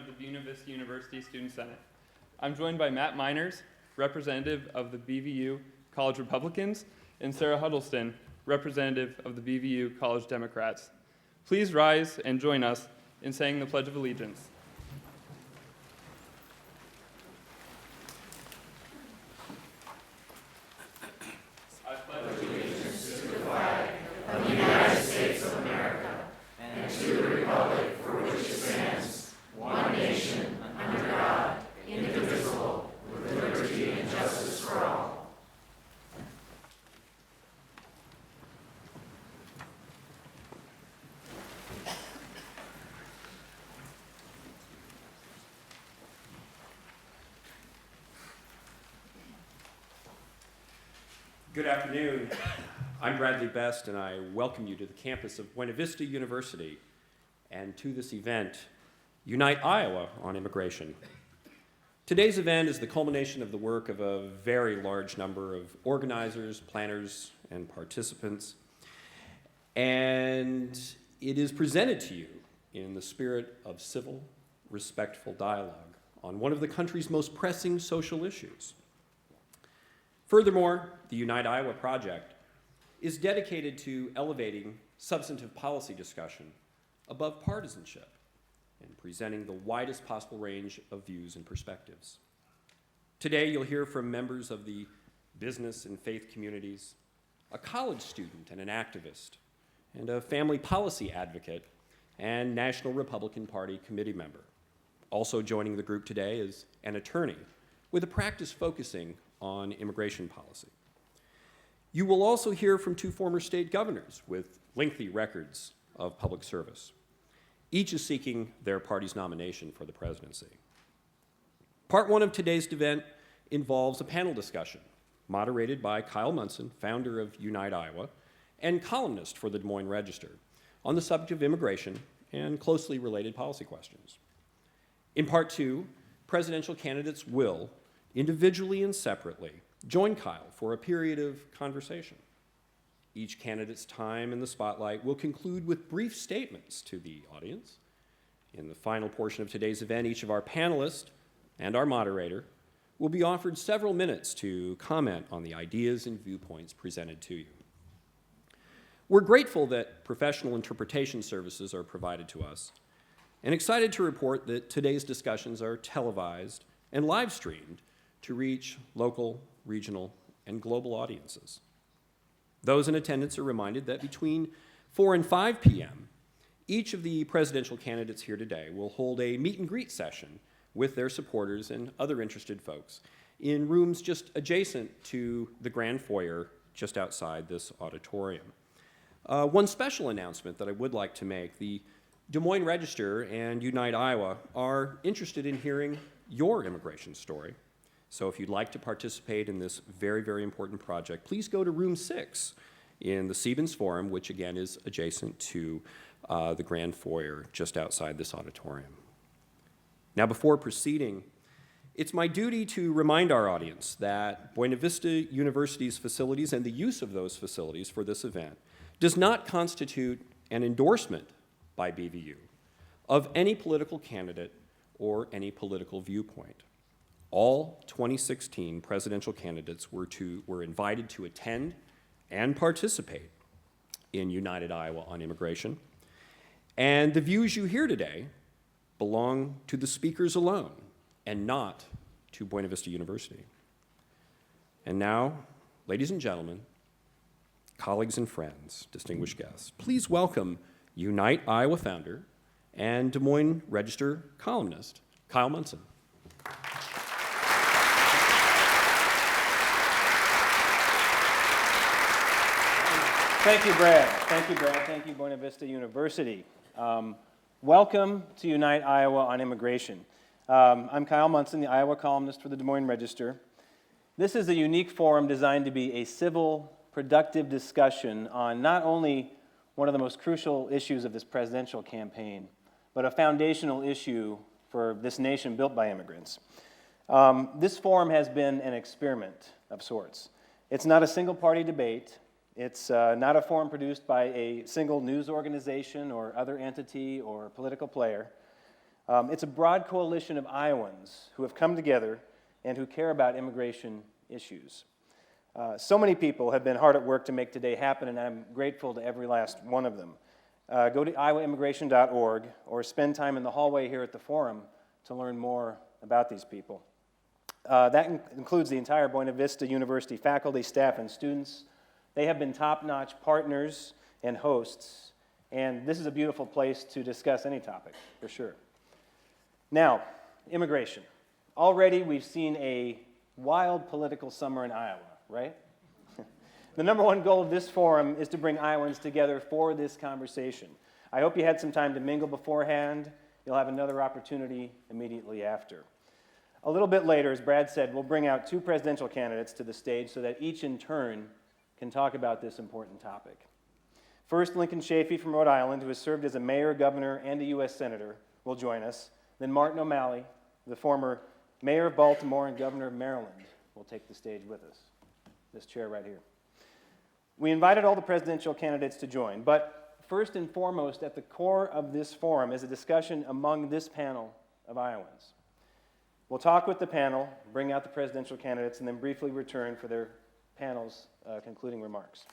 of the Buena Vista University Student Senate. I'm joined by Matt Miners, representative of the BVU College Republicans, and Sarah Huddleston, representative of the BVU College Democrats. Please rise and join us in saying the Pledge of Allegiance. Good afternoon. I'm Bradley Best, and I welcome you to the campus of Buena Vista University and to this event, Unite Iowa on Immigration. Today's event is the culmination of the work of a very large number of organizers, planners, and participants, and it is presented to you in the spirit of civil, respectful dialogue on one of the country's most pressing social issues. Furthermore, the Unite Iowa project is dedicated to elevating substantive policy discussion above partisanship and presenting the widest possible range of views and perspectives. Today, you'll hear from members of the business and faith communities, a college student and an activist, and a family policy advocate and National Republican Party committee member. Also joining the group today is an attorney with a practice focusing on immigration policy. You will also hear from two former state governors with lengthy records of public service. Each is seeking their party's nomination for the presidency. Part one of today's event involves a panel discussion moderated by Kyle Munson, founder of Unite Iowa, and columnist for the Des Moines Register, on the subject of immigration and closely related policy questions. In part two, presidential candidates will, individually and separately, join Kyle for a period of conversation. Each candidate's time in the spotlight will conclude with brief statements to the audience. In the final portion of today's event, each of our panelists and our moderator will be offered several minutes to comment on the ideas and viewpoints presented to you. We're grateful that professional interpretation services are provided to us, and excited to report that today's discussions are televised and live streamed to reach local, regional, and global audiences. Those in attendance are reminded that between 4 and 5 p.m., each of the presidential candidates here today will hold a meet and greet session with their supporters and other interested folks in rooms just adjacent to the grand foyer just outside this auditorium. One special announcement that I would like to make: the Des Moines Register and Unite Iowa are interested in hearing your immigration story. So if you'd like to participate in this very, very important project, please go to room 6 in the Sebens Forum, which again is adjacent to the grand foyer just outside this auditorium. Now, before proceeding, it's my duty to remind our audience that Buena Vista University's facilities and the use of those facilities for this event does not constitute an endorsement by BVU of any political candidate or any political viewpoint. All 2016 presidential candidates were invited to attend and participate in United Iowa on Immigration, and the views you hear today belong to the speakers alone and not to Buena Vista University. And now, ladies and gentlemen, colleagues and friends, distinguished guests, please welcome Unite Iowa founder and Des Moines Register columnist, Kyle Munson. Thank you, Brad. Thank you, Brad. Thank you, Buena Vista University. Welcome to Unite Iowa on Immigration. I'm Kyle Munson, the Iowa columnist for the Des Moines Register. This is a unique forum designed to be a civil, productive discussion on not only one of the most crucial issues of this presidential campaign, but a foundational issue for this nation built by immigrants. This forum has been an experiment of sorts. It's not a single-party debate. It's not a forum produced by a single news organization or other entity or political player. It's a broad coalition of Iowans who have come together and who care about immigration issues. So many people have been hard at work to make today happen, and I'm grateful to every last one of them. Go to iowaimmigration.org or spend time in the hallway here at the forum to learn more about these people. That includes the entire Buena Vista University faculty, staff, and students. They have been top-notch partners and hosts, and this is a beautiful place to discuss any topic, for sure. Now, immigration. Already we've seen a wild political summer in Iowa, right? The number one goal of this forum is to bring Iowans together for this conversation. I hope you had some time to mingle beforehand. You'll have another opportunity immediately after. A little bit later, as Brad said, we'll bring out two presidential candidates to the stage so that each in turn can talk about this important topic. First, Lincoln Chafee from Rhode Island, who has served as a mayor, governor, and a U.S. senator, will join us. Then Martin O'Malley, the former mayor of Baltimore and governor of Maryland, will take the stage with us. This chair right here. We invited all the presidential candidates to join, but first and foremost, at the core of this forum is a discussion among this panel of Iowans. We'll talk with the panel, bring out the presidential candidates, and then briefly return for their panel's concluding remarks.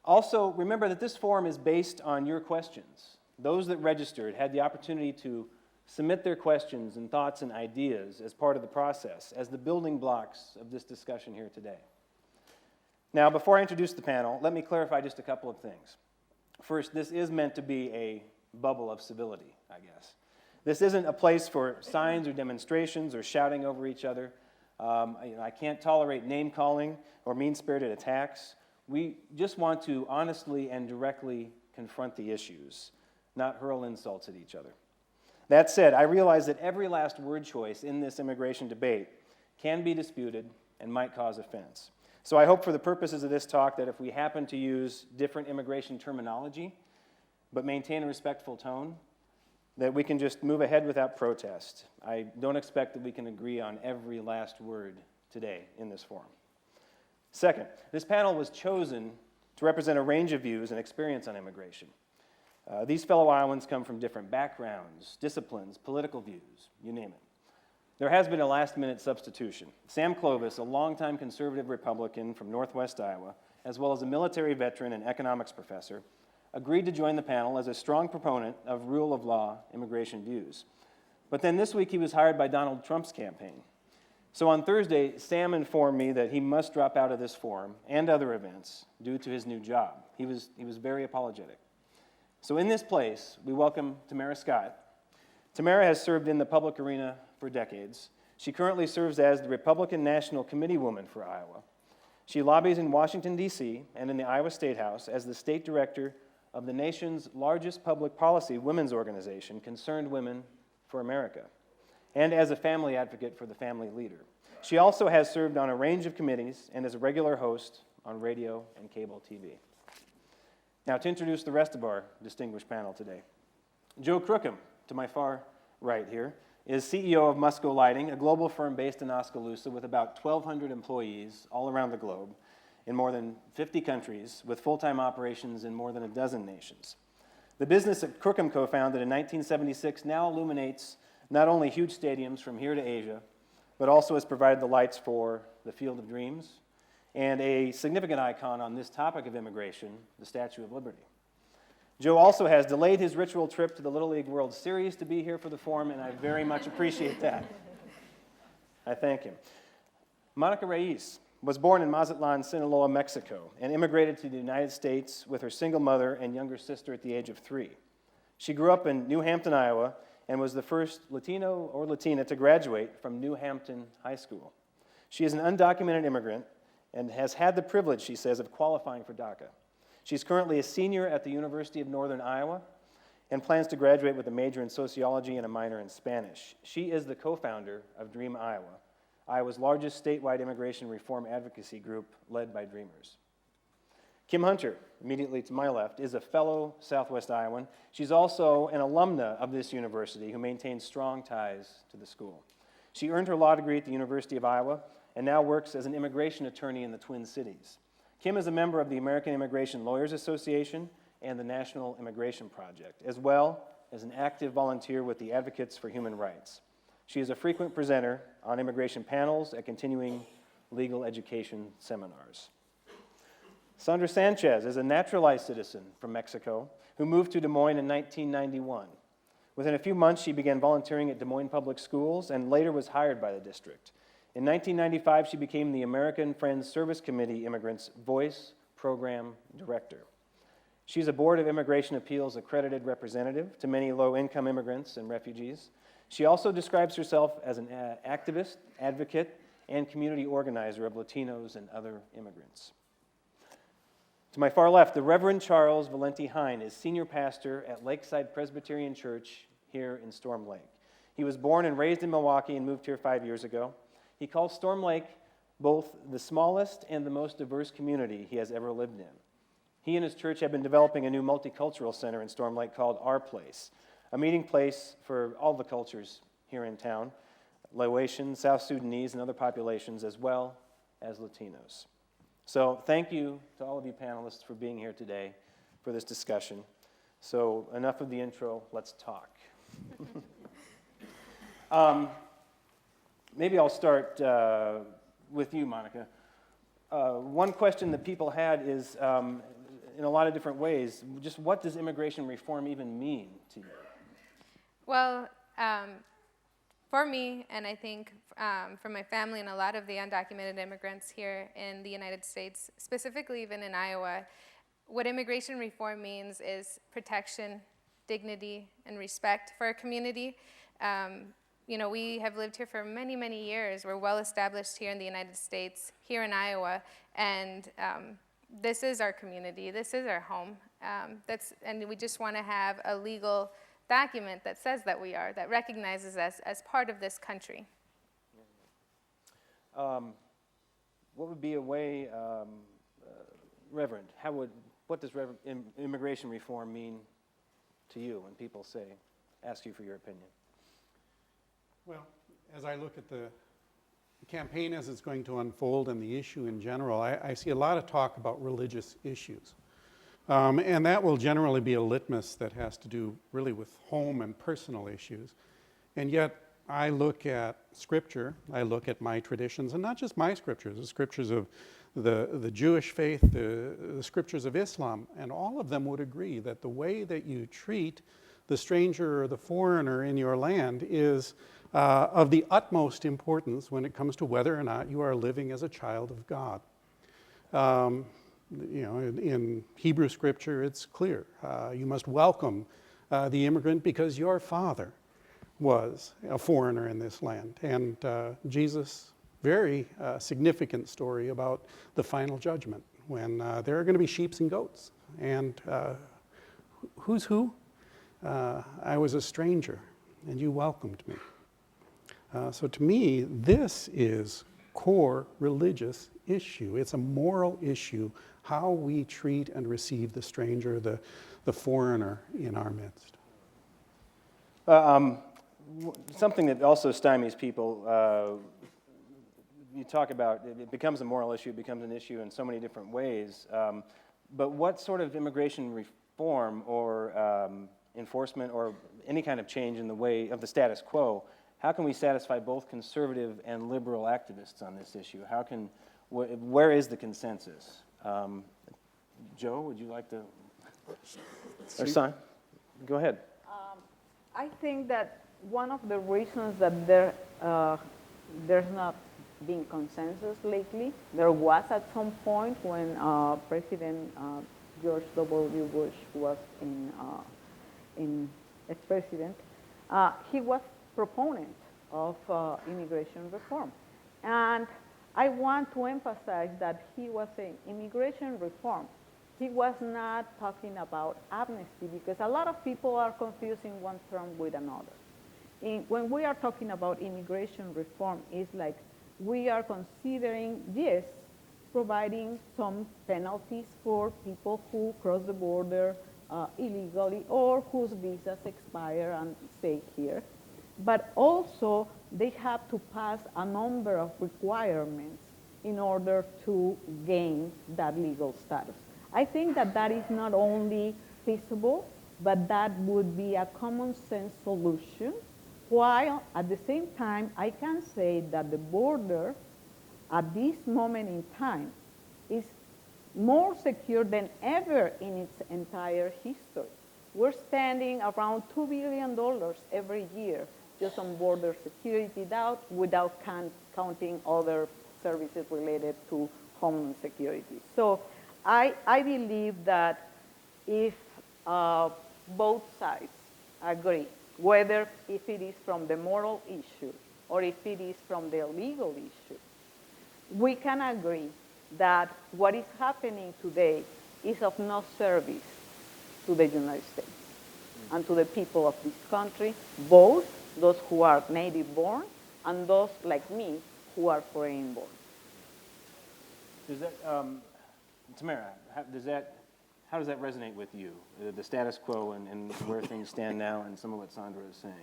Also, remember that this forum is based on your questions. Those that registered had the opportunity to submit their questions and thoughts and ideas as part of the process, as the building blocks of this discussion here today. Now, before I introduce the panel, let me clarify just a couple of things. First, this is meant to be a bubble of civility, I guess. This isn't a place for signs or demonstrations or shouting over each other. I can't tolerate name-calling or mean-spirited attacks. We just want to honestly and directly confront the issues, not hurl insults at each other. That said, I realize that every last word choice in this immigration debate can be disputed and might cause offense. So I hope for the purposes of this talk that if we happen to use different immigration terminology, but maintain a respectful tone, that we can just move ahead without protest. I don't expect that we can agree on every last word today in this forum. Second, this panel was chosen to represent a range of views and experience on immigration. These fellow Iowans come from different backgrounds, disciplines, political views, you name it. There has been a last-minute substitution. Sam Clovis, a longtime conservative Republican from Northwest Iowa, as well as a military veteran and economics professor, agreed to join the panel as a strong proponent of rule of law immigration views. But then this week he was hired by Donald Trump's campaign. So on Thursday, Sam informed me that he must drop out of this forum and other events due to his new job. He was very apologetic. So in this place, we welcome Tamara Scott. Tamara has served in the public arena for decades. She currently serves as the Republican National Committee woman for Iowa. She lobbies in Washington, D.C., and in the Iowa State House as the state director of the nation's largest public policy women's organization, Concerned Women for America, and as a family advocate for the family leader. She also has served on a range of committees and is a regular host on radio and cable TV. Now, to introduce the rest of our distinguished panel today. Joe Crookham, to my far right here, is CEO of Musco Lighting, a global firm based in Oskaloosa with about 1,200 employees all around the globe in more than 50 countries with full-time operations in more than a dozen nations. The business that Crookham co-founded in 1976 now illuminates not only huge stadiums from here to Asia, but also has provided the lights for the Field of Dreams and a significant icon on this topic of immigration, the Statue of Liberty. Joe also has delayed his ritual trip to the Little League World Series to be here for the forum, and I very much appreciate that. I thank him. Monica Reyes was born in Mazatlan, Sinaloa, Mexico, and immigrated to the United States with her single mother and younger sister at the age of 3. She grew up in New Hampton, Iowa, and was the first Latino or Latina to graduate from New Hampton High School. She is an undocumented immigrant and has had the privilege, she says, of qualifying for DACA. She's currently a senior at the University of Northern Iowa and plans to graduate with a major in sociology and a minor in Spanish. She is the co-founder of Dream Iowa, Iowa's largest statewide immigration reform advocacy group led by Dreamers. Kim Hunter, immediately to my left, is a fellow Southwest Iowan. She's also an alumna of this university who maintains strong ties to the school. She earned her law degree at the University of Iowa and now works as an immigration attorney in the Twin Cities. Kim is a member of the American Immigration Lawyers Association and the National Immigration Project, as well is an active volunteer with the Advocates for Human Rights. She is a frequent presenter on immigration panels at continuing legal education seminars. Sandra Sanchez is a naturalized citizen from Mexico who moved to Des Moines in 1991. Within a few months, she began volunteering at Des Moines Public Schools and later was hired by the district. In 1995, she became the American Friends Service Committee Immigrants Voice Program Director. She's a Board of Immigration Appeals accredited representative to many low-income immigrants and refugees. She also describes herself as an activist, advocate, and community organizer of Latinos and other immigrants. To my far left, the Reverend Charles Valenti Hine is senior pastor at Lakeside Presbyterian Church here in Storm Lake. He was born and raised in Milwaukee and moved here 5 years ago. He calls Storm Lake both the smallest and the most diverse community he has ever lived in. He and his church have been developing a new multicultural center in Storm Lake called Our Place, a meeting place for all the cultures here in town, Laotian, South Sudanese, and other populations, as well as Latinos. So thank you to all of you panelists for being here today for this discussion. So enough of the intro, let's talk. Maybe I'll start with you, Monica. One question that people had is, in a lot of different ways, just what does immigration reform even mean to you? Well, for me, and I think for my family and a lot of the undocumented immigrants here in the United States, specifically even in Iowa, what immigration reform means is protection, dignity, and respect for our community. You know, we have lived here for many, many years. We're well established here in the United States, here in Iowa, and this is our community. This is our home. And we just want to have a legal document that says that we are, that recognizes us as part of this country. What would be a way, Reverend, what does immigration reform mean to you when people ask you for your opinion? Well, as I look at the campaign as it's going to unfold and the issue in general, I see a lot of talk about religious issues. And that will generally be a litmus that has to do really with home and personal issues. And yet, I look at Scripture, I look at my traditions, and not just my scriptures, the scriptures of the Jewish faith, the scriptures of Islam, and all of them would agree that the way that you treat the stranger or the foreigner in your land is of the utmost importance when it comes to whether or not you are living as a child of God. You know, in Hebrew scripture, it's clear. You must welcome the immigrant because your father was a foreigner in this land. And Jesus, very significant story about the final judgment when there are going to be sheep and goats. And who's who? I was a stranger, and you welcomed me. So to me, this is core religious issue. It's a moral issue, how we treat and receive the stranger, the foreigner in our midst. Something that also stymies people, you talk about, it becomes a moral issue, it becomes an issue in so many different ways, but what sort of immigration reform or enforcement or any kind of change in the way of the status quo, how can we satisfy both conservative and liberal activists on this issue? Where is the consensus? Joe, would you like to? Or Son, go ahead. I think that one of the reasons that there's not been consensus lately, there was at some point when President George W. Bush was as president, he was proponent of immigration reform. And I want to emphasize that he was saying immigration reform. He was not talking about amnesty because a lot of people are confusing one term with another. When we are talking about immigration reform, it's like we are considering, yes, providing some penalties for people who cross the border illegally or whose visas expire and stay here. But also, they have to pass a number of requirements in order to gain that legal status. I think that that is not only feasible, but that would be a common sense solution, while at the same time, I can say that the border at this moment in time is more secure than ever in its entire history. We're spending around $2 billion every year just on border security, without counting other services related to homeland security. So I believe that if both sides agree, whether if it is from the moral issue or if it is from the legal issue, we can agree that what is happening today is of no service to the United States and to the people of this country, both those who are native born and those like me who are foreign born. Does that, Tamara, how does that resonate with you, the status quo and where things stand now and some of what Sandra is saying?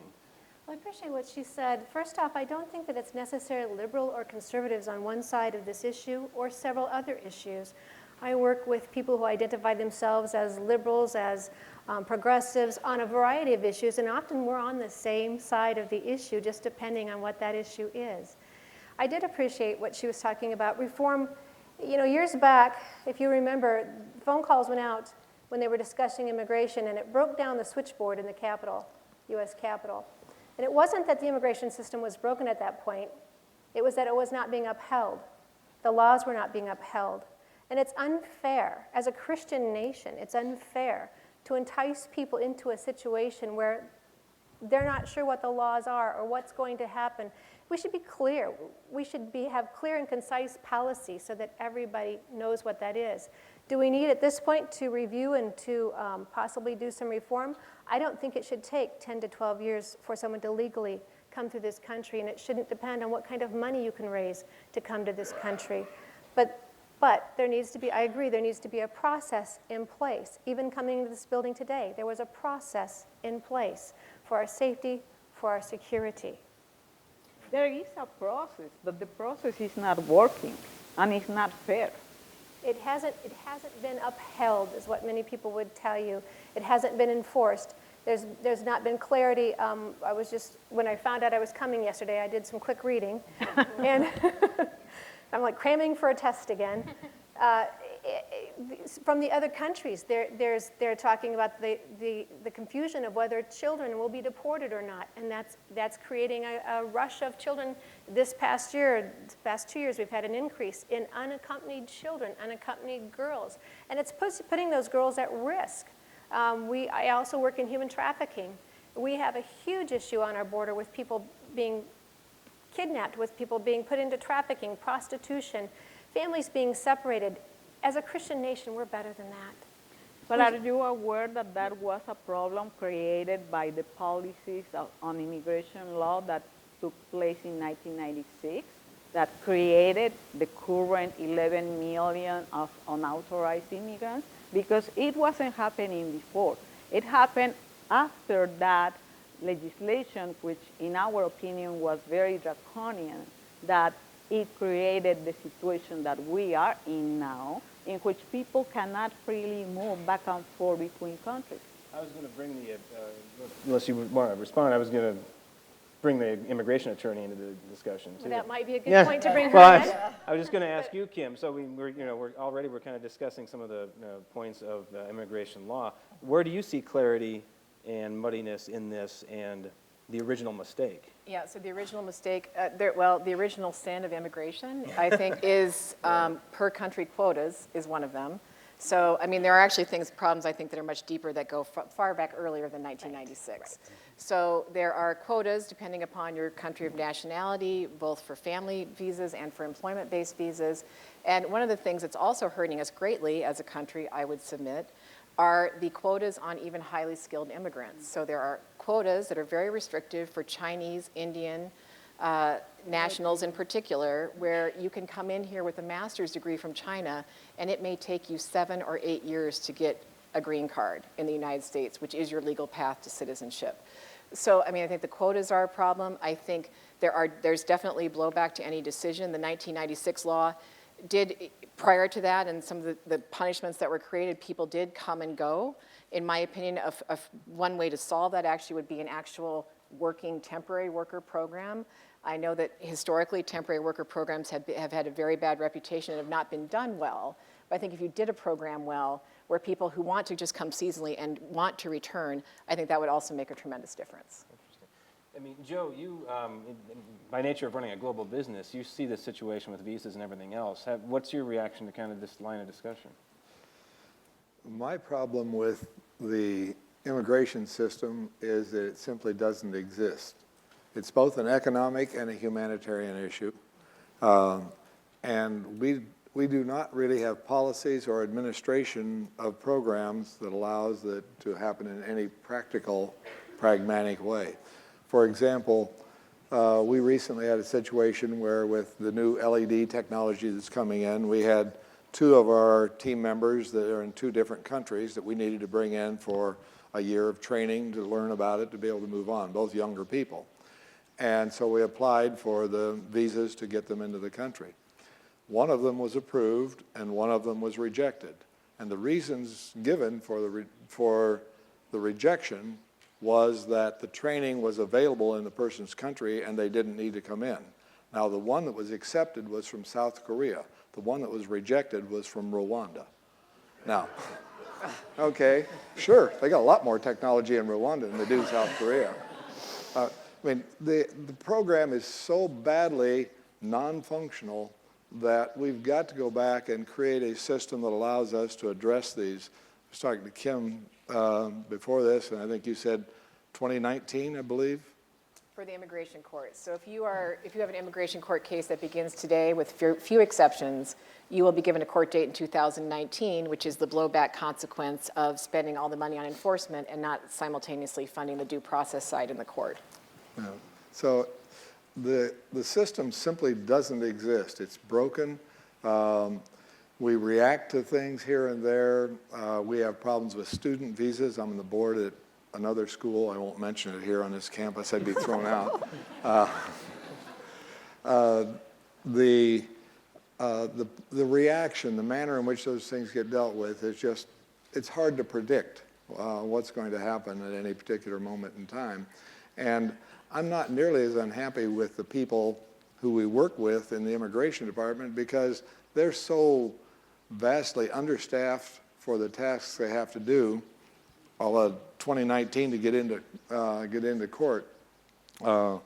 Well, I appreciate what she said. First off, I don't think that it's necessarily liberal or conservatives on one side of this issue or several other issues. I work with people who identify themselves as liberals, as progressives on a variety of issues, and often we're on the same side of the issue, just depending on what that issue is. I did appreciate what she was talking about. Reform, you know, years back, if you remember, phone calls went out when they were discussing immigration, and it broke down the switchboard in the Capitol, U.S. Capitol. And it wasn't that the immigration system was broken at that point. It was that it was not being upheld. The laws were not being upheld. And it's unfair, as a Christian nation, it's unfair to entice people into a situation where they're not sure what the laws are or what's going to happen. We should be clear. We should have clear and concise policy so that everybody knows what that is. Do we need at this point to review and to possibly do some reform? I don't think it should take 10 to 12 years for someone to legally come through this country, and it shouldn't depend on what kind of money you can raise to come to this country. But there needs to be, I agree, there needs to be a process in place. Even coming into this building today, there was a process in place for our safety, for our security. There is a process, but the process is not working, and it's not fair. It hasn't been upheld, is what many people would tell you. It hasn't been enforced. There's not been clarity. When I found out I was coming yesterday, I did some quick reading. And I'm like cramming for a test again. From the other countries, they're talking about the confusion of whether children will be deported or not, and that's creating a rush of children. This past 2 years, we've had an increase in unaccompanied children, unaccompanied girls, and it's putting those girls at risk. I also work in human trafficking. We have a huge issue on our border with people being kidnapped, with people being put into trafficking, prostitution, families being separated. As a Christian nation, we're better than that. But are you aware that that was a problem created by the policies on immigration law that took place in 1996, that created the current 11 million of unauthorized immigrants? Because it wasn't happening before. It happened after that legislation, which in our opinion was very draconian, that it created the situation that we are in now, in which people cannot freely move back and forth between countries. I was going to bring unless you want to respond, I was going to bring the immigration attorney into the discussion too. Well, that might be a good point to bring her Well, in. I was just going to ask you, Kim. So we're kind of discussing some of the points of immigration law. Where do you see clarity and muddiness in this and the original mistake? Yeah, so the original mistake, the original sin of immigration, I think, is per country quotas is one of them. So, I mean, there are actually problems I think that are much deeper that go far back earlier than 1996. Right. So there are quotas depending upon your country of nationality, both for family visas and for employment-based visas. And one of the things that's also hurting us greatly as a country, I would submit, are the quotas on even highly skilled immigrants. So there are quotas that are very restrictive for Chinese, Indian, nationals in particular, where you can come in here with a master's degree from China, and it may take you 7 or 8 years to get a green card in the United States, which is your legal path to citizenship. So, I mean, I think the quotas are a problem. I think there's definitely blowback to any decision. The 1996 law did, prior to that, and some of the punishments that were created, people did come and go. In my opinion, one way to solve that actually would be an actual working temporary worker program. I know that historically temporary worker programs have had a very bad reputation and have not been done well. But I think if you did a program well, where people who want to just come seasonally and want to return, I think that would also make a tremendous difference. I mean, Joe, you, by nature of running a global business, you see the situation with visas and everything else. What's your reaction to kind of this line of discussion? My problem with the immigration system is that it simply doesn't exist. It's both an economic and a humanitarian issue. And we do not really have policies or administration of programs that allows it to happen in any practical, pragmatic way. For example, we recently had a situation where with the new LED technology that's coming in, we had 2 of our team members that are in 2 different countries that we needed to bring in for a year of training to learn about it to be able to move on, both younger people. And so we applied for the visas to get them into the country. One of them was approved and one of them was rejected. And the reasons given for the rejection was that the training was available in the person's country and they didn't need to come in. Now, the one that was accepted was from South Korea. The one that was rejected was from Rwanda. Now, okay, sure, they got a lot more technology in Rwanda than they do South Korea. I mean, the program is so badly non-functional that we've got to go back and create a system that allows us to address these. I was talking to Kim before this, and I think you said 2019, I believe? For the immigration court. So if you have an immigration court case that begins today with few exceptions, you will be given a court date in 2019, which is the blowback consequence of spending all the money on enforcement and not simultaneously funding the due process side in the court. Yeah. So the system simply doesn't exist. It's broken. We react to things here and there. We have problems with student visas. I'm on the board at another school. I won't mention it here on this campus. I'd be thrown out. The reaction, the manner in which those things get dealt with is just, it's hard to predict what's going to happen at any particular moment in time. And I'm not nearly as unhappy with the people who we work with in the immigration department because they're so vastly understaffed for the tasks they have to do. Although 2019 to get into court, I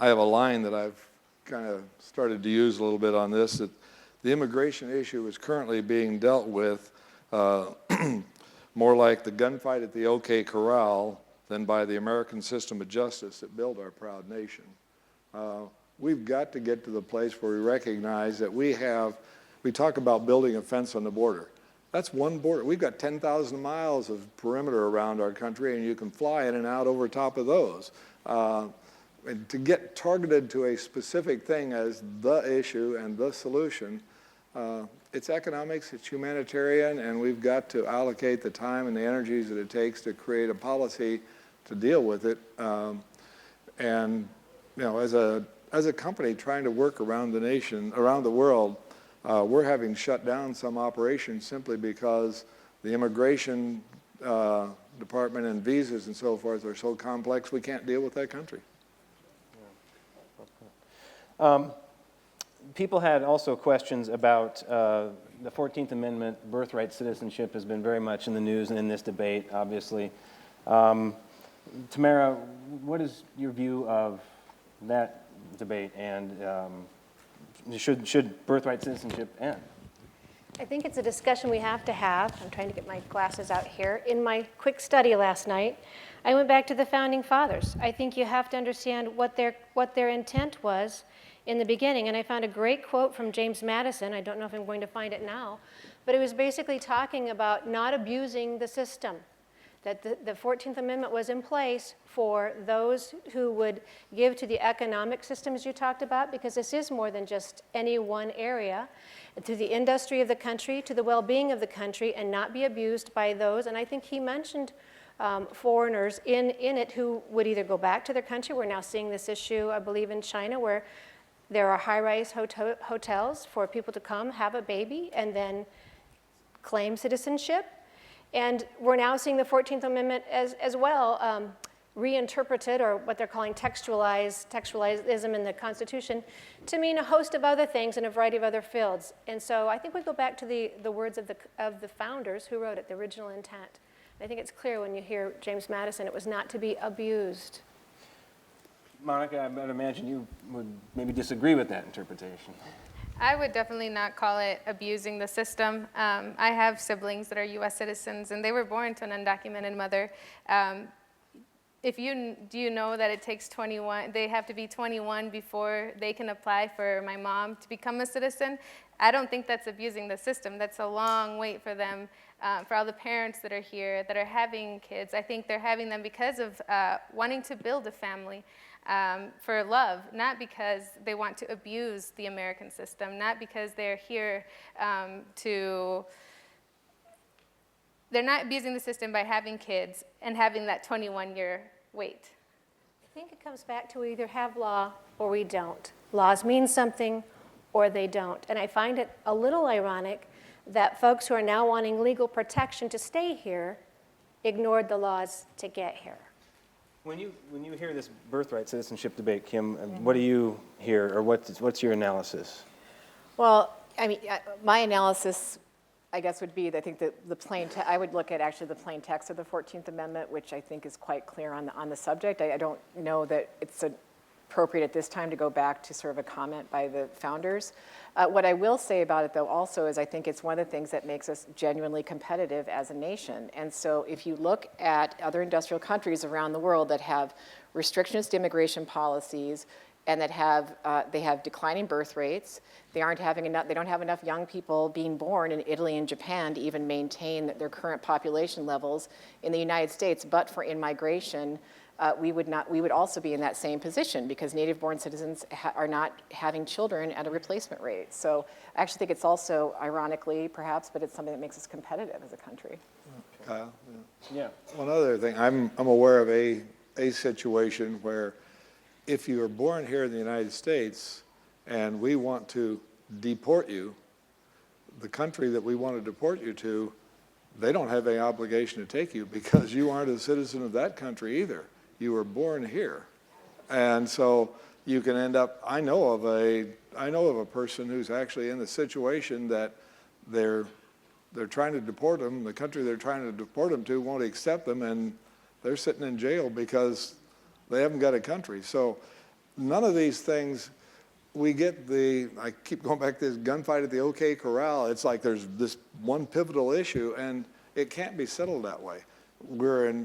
have a line that I've kind of started to use a little bit on this, that the immigration issue is currently being dealt with more like the gunfight at the OK Corral than by the American system of justice that built our proud nation. We've got to get to the place where we recognize that we talk about building a fence on the border. That's one border. We've got 10,000 miles of perimeter around our country, and you can fly in and out over top of those. And to get targeted to a specific thing as the issue and the solution, it's economics, it's humanitarian, and we've got to allocate the time and the energies that it takes to create a policy to deal with it. And you know, as a company trying to work around the nation, around the world, we're having shut down some operations simply because the immigration department and visas and so forth are so complex we can't deal with that country. People had also questions about the 14th Amendment. Birthright citizenship has been very much in the news and in this debate, obviously. Tamara, what is your view of that debate, and should birthright citizenship end? I think it's a discussion we have to have. I'm trying to get my glasses out here. In my quick study last night, I went back to the Founding Fathers. I think you have to understand what their intent was in the beginning, and I found a great quote from James Madison. I don't know if I'm going to find it now, but it was basically talking about not abusing the system, that the 14th Amendment was in place for those who would give to the economic systems you talked about, because this is more than just any one area, to the industry of the country, to the well-being of the country, and not be abused by those. And I think he mentioned foreigners in it who would either go back to their country. We're now seeing this issue, I believe, in China, where there are high-rise hotels for people to come, have a baby, and then claim citizenship. And we're now seeing the 14th Amendment as well reinterpreted, or what they're calling textualism in the Constitution, to mean a host of other things in a variety of other fields. And so I think we go back to the words of the founders who wrote it, the original intent. I think it's clear when you hear James Madison, it was not to be abused. Monica, I would imagine you would maybe disagree with that interpretation. I would definitely not call it abusing the system. I have siblings that are U.S. citizens, and they were born to an undocumented mother. Do you know that it takes 21, they have to be 21 before they can apply for my mom to become a citizen? I don't think that's abusing the system. That's a long wait for them, for all the parents that are here that are having kids. I think they're having them because of wanting to build a family. For love, not because they want to abuse the American system, not because they're here they're not abusing the system by having kids and having that 21-year wait. I think it comes back to we either have law or we don't. Laws mean something or they don't. And I find it a little ironic that folks who are now wanting legal protection to stay here ignored the laws to get here. When you hear this birthright citizenship debate, Kim, what do you hear, or what's your analysis? Well, I mean, my analysis, I guess, would be, I think that I would look at actually the plain text of the 14th Amendment, which I think is quite clear on the subject. I don't know that it's appropriate at this time to go back to sort of a comment by the founders. What I will say about it, though, also is I think it's one of the things that makes us genuinely competitive as a nation. And so if you look at other industrial countries around the world that have restrictionist immigration policies and that they have declining birth rates, they don't have enough young people being born in Italy and Japan to even maintain their current population levels in the United States, but for in-migration, we would also be in that same position because native-born citizens are not having children at a replacement rate. So I actually think it's also, ironically perhaps, but it's something that makes us competitive as a country. Kyle? Yeah. One other thing, I'm aware of a situation where if you are born here in the United States and we want to deport you, the country that we want to deport you to, they don't have any obligation to take you because you aren't a citizen of that country either. You were born here. And so you can end up, I know of a person who's actually in the situation that they're trying to deport them, the country they're trying to deport them to won't accept them, and they're sitting in jail because they haven't got a country. So none of these things, I keep going back to this gunfight at the OK Corral. It's like there's this one pivotal issue, and it can't be settled that way. We're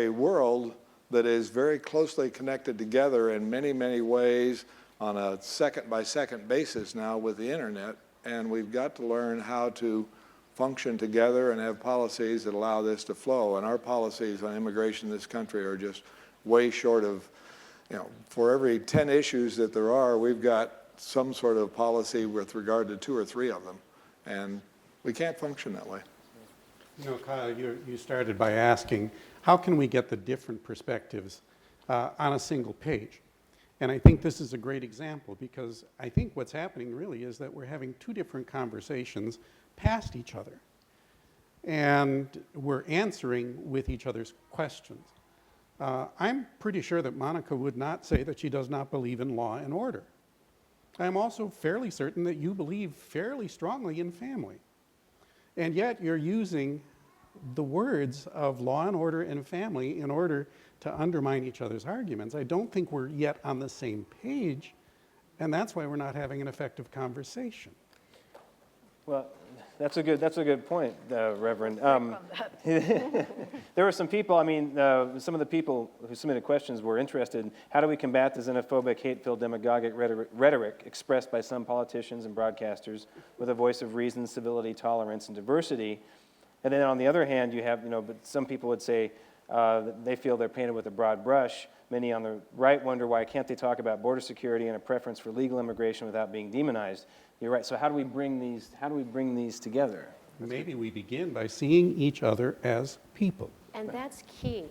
a world that is very closely connected together in many, many ways on a second-by-second basis now with the internet, and we've got to learn how to function together and have policies that allow this to flow. And our policies on immigration in this country are just way short of, for every 10 issues that there are, we've got some sort of policy with regard to 2 or 3 of them, and we can't function that way. Kyle, you started by asking, how can we get the different perspectives on a single page? And I think this is a great example because I think what's happening really is that we're having 2 different conversations past each other. And we're answering with each other's questions. I'm pretty sure that Monica would not say that she does not believe in law and order. I'm also fairly certain that you believe fairly strongly in family. And yet you're using the words of law and order and family in order to undermine each other's arguments. I don't think we're yet on the same page, and that's why we're not having an effective conversation. Well, that's a good point, Reverend. There were some people, some of the people who submitted questions were interested in how do we combat the xenophobic, hate-filled, demagogic rhetoric expressed by some politicians and broadcasters with a voice of reason, civility, tolerance, and diversity. And then on the other hand, you have, but some people would say that they feel they're painted with a broad brush. Many on the right wonder why can't they talk about border security and a preference for legal immigration without being demonized. You're right. So how do we bring these together? Maybe we begin by seeing each other as people. And that's key.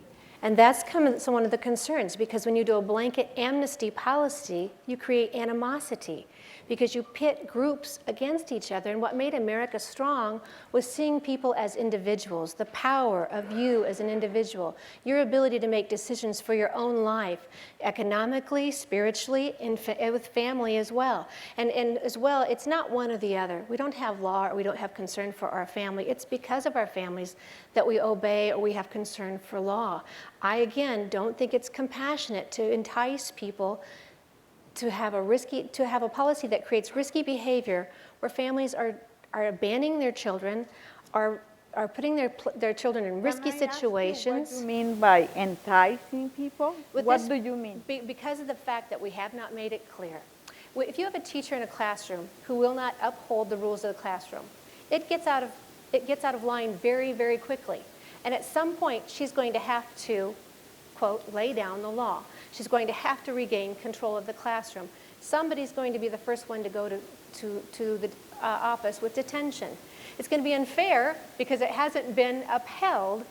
And that's one of the concerns, because when you do a blanket amnesty policy, you create animosity, because you pit groups against each other. And what made America strong was seeing people as individuals, the power of you as an individual, your ability to make decisions for your own life, economically, spiritually, and with family as well. And as well, it's not one or the other. We don't have law or we don't have concern for our family. It's because of our families that we obey or we have concern for law. I, again, don't think it's compassionate to entice people to have a policy that creates risky behavior where families are abandoning their children, are putting their children in risky situations. What do you mean by enticing people? What do you mean? Because of the fact that we have not made it clear. If you have a teacher in a classroom who will not uphold the rules of the classroom, it gets out of line very, very quickly. And at some point, she's going to have to, quote, lay down the law. She's going to have to regain control of the classroom. Somebody's going to be the first one to go to the office with detention. It's going to be unfair because it hasn't been upheld,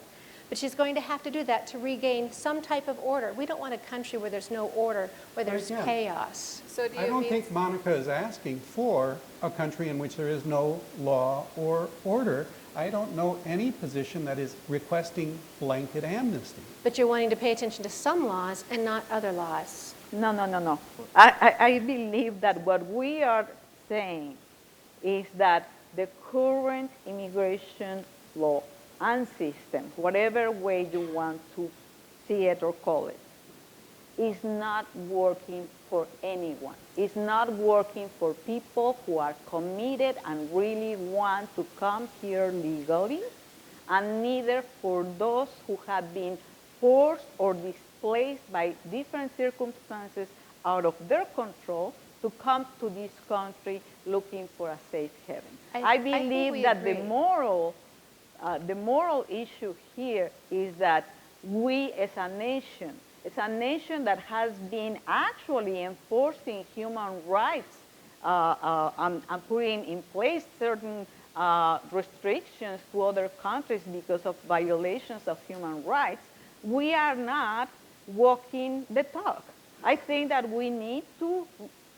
but she's going to have to do that to regain some type of order. We don't want a country where there's no order, where there's chaos. So do I you don't mean, think Monica is asking for a country in which there is no law or order. I don't know any position that is requesting blanket amnesty. But you're wanting to pay attention to some laws and not other laws. No. I believe that what we are saying is that the current immigration law and system, whatever way you want to see it or call it, is not working for anyone. It's not working for people who are committed and really want to come here legally, and neither for those who have been forced or displaced by different circumstances out of their control to come to this country looking for a safe haven. I believe that the moral issue here is that we as a nation, it's a nation that has been actually enforcing human rights and putting in place certain restrictions to other countries because of violations of human rights. We are not walking the talk. I think that we need to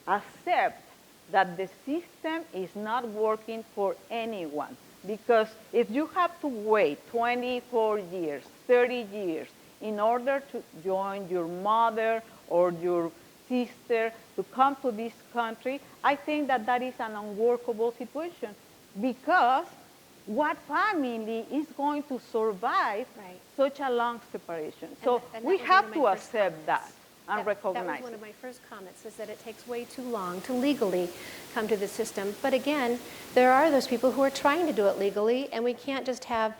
accept that the system is not working for anyone. Because if you have to wait 24 years, 30 years, in order to join your mother or your sister to come to this country, I think that that is an unworkable situation, because what family is going to survive such a long separation? So we have to accept that and recognize it. That was one of my first comments, is that it takes way too long to legally come to the system. But again, there are those people who are trying to do it legally, and we can't just have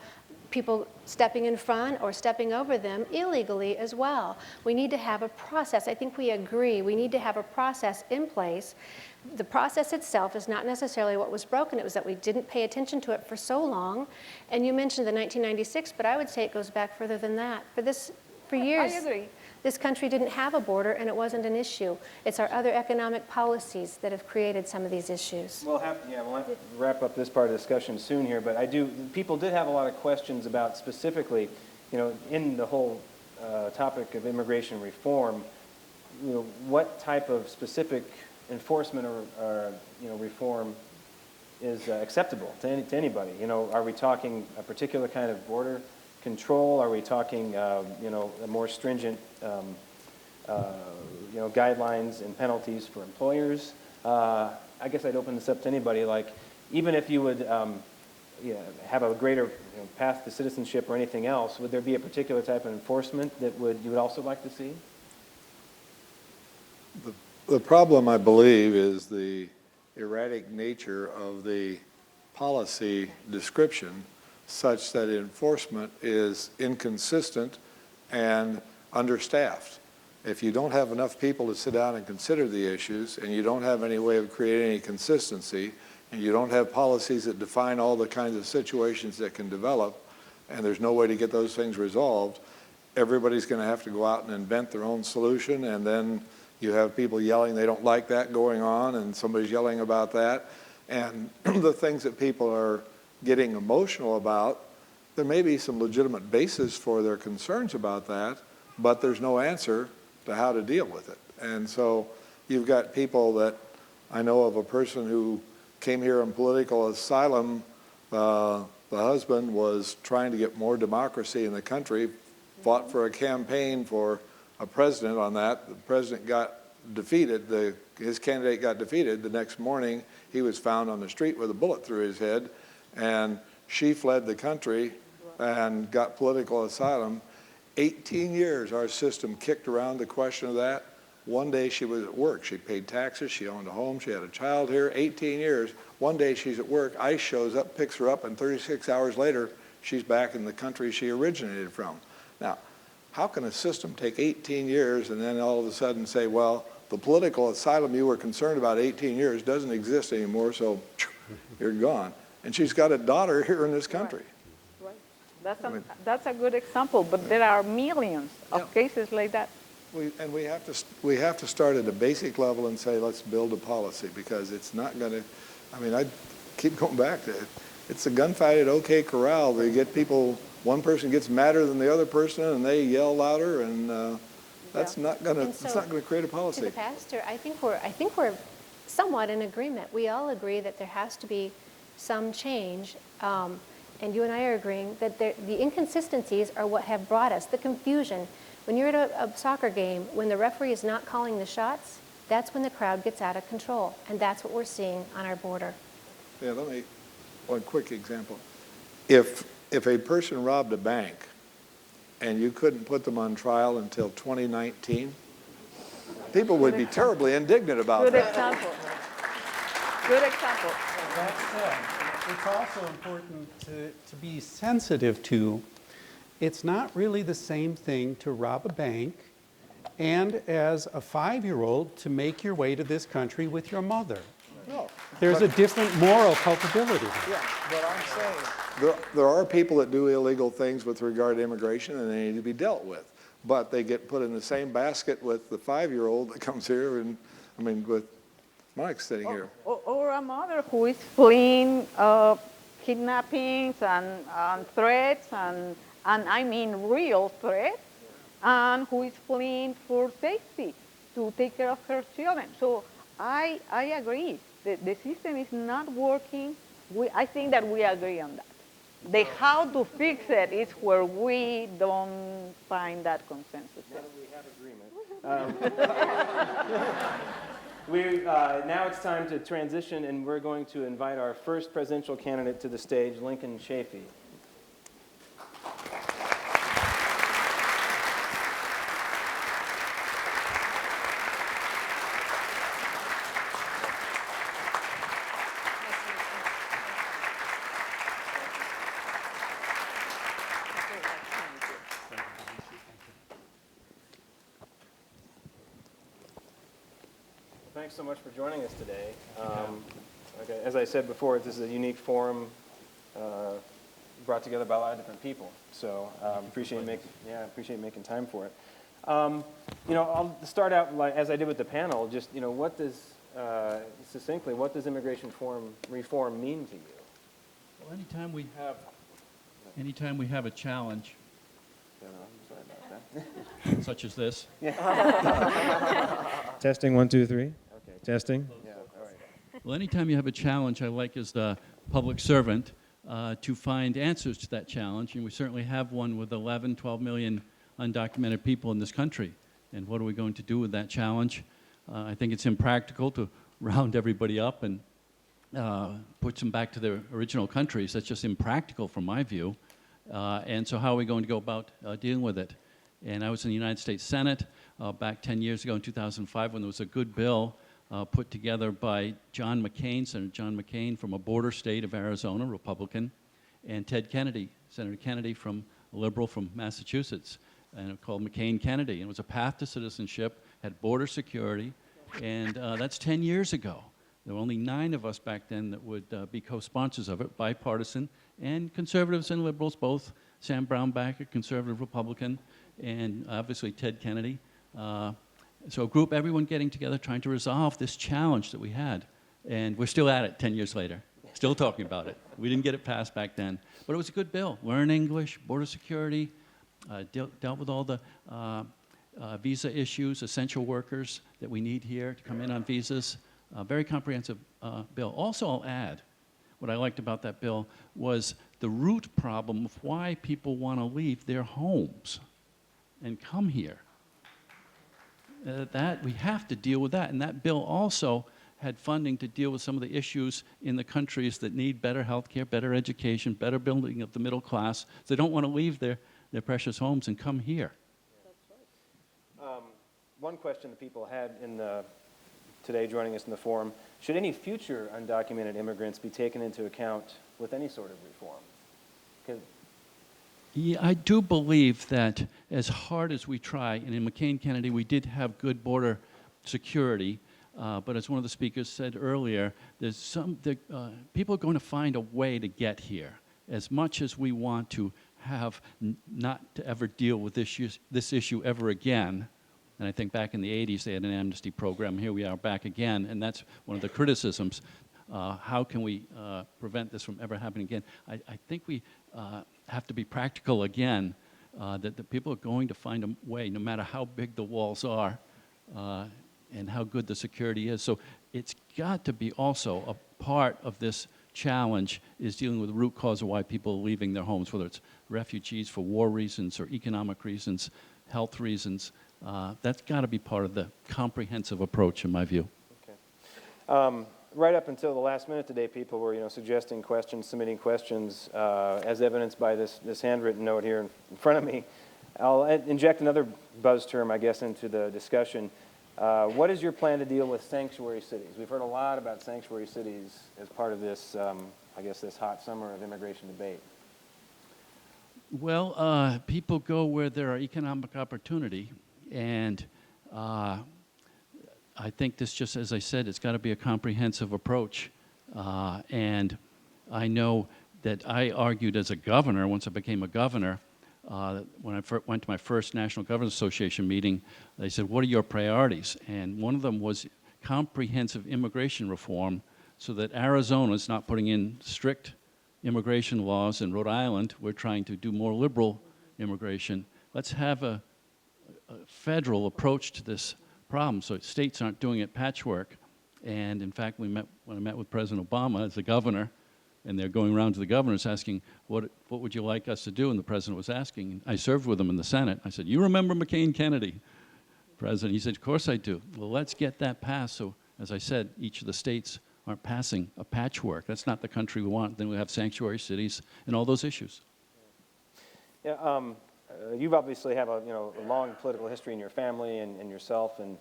people stepping in front or stepping over them illegally as well. We need to have a process. I think we agree. We need to have a process in place. The process itself is not necessarily what was broken. It was that we didn't pay attention to it for so long. And you mentioned the 1996, but I would say it goes back further than that. For years, I agree. This country didn't have a border, and it wasn't an issue. It's our other economic policies that have created some of these issues. We'll have to wrap up this part of the discussion soon here, but people did have a lot of questions about specifically, in the whole topic of immigration reform, what type of specific enforcement or reform is acceptable to anybody. Are we talking a particular kind of border control? Are we talking, a more stringent, guidelines and penalties for employers? I guess I'd open this up to anybody. Like, even if you would have a greater path to citizenship or anything else, would there be a particular type of enforcement that you would also like to see? The problem, I believe, is the erratic nature of the policy description, such that enforcement is inconsistent and understaffed. If you don't have enough people to sit down and consider the issues, and you don't have any way of creating any consistency, and you don't have policies that define all the kinds of situations that can develop, and there's no way to get those things resolved, everybody's going to have to go out and invent their own solution, and then you have people yelling they don't like that going on, and somebody's yelling about that. And the things that people are getting emotional about there may be some legitimate basis for their concerns about that, but there's no answer to how to deal with it. And so you've got people that, I know of a person who came here on political asylum. The husband was trying to get more democracy in the country, fought for a campaign for a president on that. The president got defeated. His candidate got defeated. The next morning, he was found on the street with a bullet through his head, and she fled the country and got political asylum. 18 years our system kicked around the question of that. One day she was at work. She paid taxes. She owned a home. She had a child here. 18 years. One day she's at work. ICE shows up, picks her up, and 36 hours later, she's back in the country she originated from. Now, how can a system take 18 years and then all of a sudden say, well, the political asylum you were concerned about 18 years doesn't exist anymore, so you're gone. And she's got a daughter here in this country. Right. That's a good example, but there are millions of cases like that. We have to start at a basic level and say, let's build a policy, because it's not going to, I mean, I keep going back to it. It's a gunfight at OK Corral. They get people, one person gets madder than the other person, and they yell louder, and that's not going to, it's not going to create a policy. To the pastor, I think we're somewhat in agreement. We all agree that there has to be some change, and you and I are agreeing that the inconsistencies are what have brought us, the confusion. When you're at a soccer game, when the referee is not calling the shots, that's when the crowd gets out of control, and that's what we're seeing on our border. Yeah, one quick example. If a person robbed a bank and you couldn't put them on trial until 2019, people would be terribly indignant about Good that. example. Good example. That said, it's also important to be sensitive to, it's not really the same thing to rob a bank and as a 5-year-old to make your way to this country with your mother. No. There's a different moral culpability. Yeah, but I'm saying there are people that do illegal things with regard to immigration, and they need to be dealt with. But they get put in the same basket with the 5-year-old that comes here, and I mean, with Mike sitting here. Or a mother who is fleeing kidnappings and threats, and I mean real threats, and who is fleeing for safety to take care of her children. So I agree. The system is not working. I think that we agree on that. The how to fix it is where we don't find that consensus. We have agreement. Now it's time to transition, and we're going to invite our first presidential candidate to the stage, Lincoln Chafee. Thanks so much for joining us today. Okay, as I said before, this is a unique forum brought together by a lot of different people. So appreciate making time for it. I'll start out as I did with the panel. Just what does succinctly, what does immigration reform mean to you? Well, anytime we have a challenge, Sorry about that. such as this, Testing 1, 2, 3. Okay. Testing. Yeah, all right. Well, anytime you have a challenge, I like as the public servant to find answers to that challenge, and we certainly have one with 11, 12 million undocumented people in this country. And what are we going to do with that challenge? I think it's impractical to round everybody up and put them back to their original countries. That's just impractical from my view. And so how are we going to go about dealing with it? And I was in the United States Senate back 10 years ago in 2005 when there was a good bill put together by John McCain, Senator John McCain from a border state of Arizona, Republican, and Ted Kennedy, Senator Kennedy from a liberal from Massachusetts, and it called McCain-Kennedy. And it was a path to citizenship, had border security, and that's 10 years ago. There were only 9 of us back then that would be co-sponsors of it, bipartisan, and conservatives and liberals, both Sam Brownbacker, conservative Republican, and obviously Ted Kennedy. So a group, everyone getting together, trying to resolve this challenge that we had. And we're still at it 10 years later. Still talking about it. We didn't get it passed back then. But it was a good bill. Learn English, border security, dealt with all the visa issues, essential workers that we need here to come in on visas. Very comprehensive bill. Also, I'll add, what I liked about that bill was the root problem of why people want to leave their homes and come here. That we have to deal with that, and that bill also had funding to deal with some of the issues in the countries that need better health care, better education, better building of the middle class. They don't want to leave their precious homes and come here. One question that people had today joining us in the forum, should any future undocumented immigrants be taken into account with any sort of reform? Yeah, I do believe that as hard as we try, and in McCain-Kennedy we did have good border security, but as one of the speakers said earlier, people are going to find a way to get here. As much as we want to have not to ever deal with this issue ever again, and I think back in the 80s they had an amnesty program, here we are back again, and that's one of the criticisms. How can we prevent this from ever happening again? I think we have to be practical again, that the people are going to find a way, no matter how big the walls are and how good the security is. So it's got to be also a part of this challenge is dealing with the root cause of why people are leaving their homes, whether it's refugees for war reasons or economic reasons, health reasons. That's got to be part of the comprehensive approach, in my view. Okay. Right up until the last minute today, people were, suggesting questions, submitting questions, as evidenced by this handwritten note here in front of me. I'll inject another buzz term, I guess, into the discussion. What is your plan to deal with sanctuary cities? We've heard a lot about sanctuary cities as part of this, this hot summer of immigration debate. Well, people go where there are economic opportunity, and I think this just, as I said, it's got to be a comprehensive approach. And I know that I argued as a governor, once I became a governor, when I went to my first National Governors Association meeting, they said, what are your priorities? And one of them was comprehensive immigration reform so that Arizona's not putting in strict immigration laws. In Rhode Island, we're trying to do more liberal immigration. Let's have a federal approach to this problem so states aren't doing it patchwork. And in fact, when I met with President Obama as a governor, and they're going around to the governors asking, what would you like us to do? And the president was asking, and I served with him in the Senate. I said, you remember McCain-Kennedy, President? He said, of course I do. Well, let's get that passed so, as I said, each of the states aren't passing a patchwork. That's not the country we want. Then we have sanctuary cities and all those issues. Yeah, you've obviously have a long political history in your family and yourself, and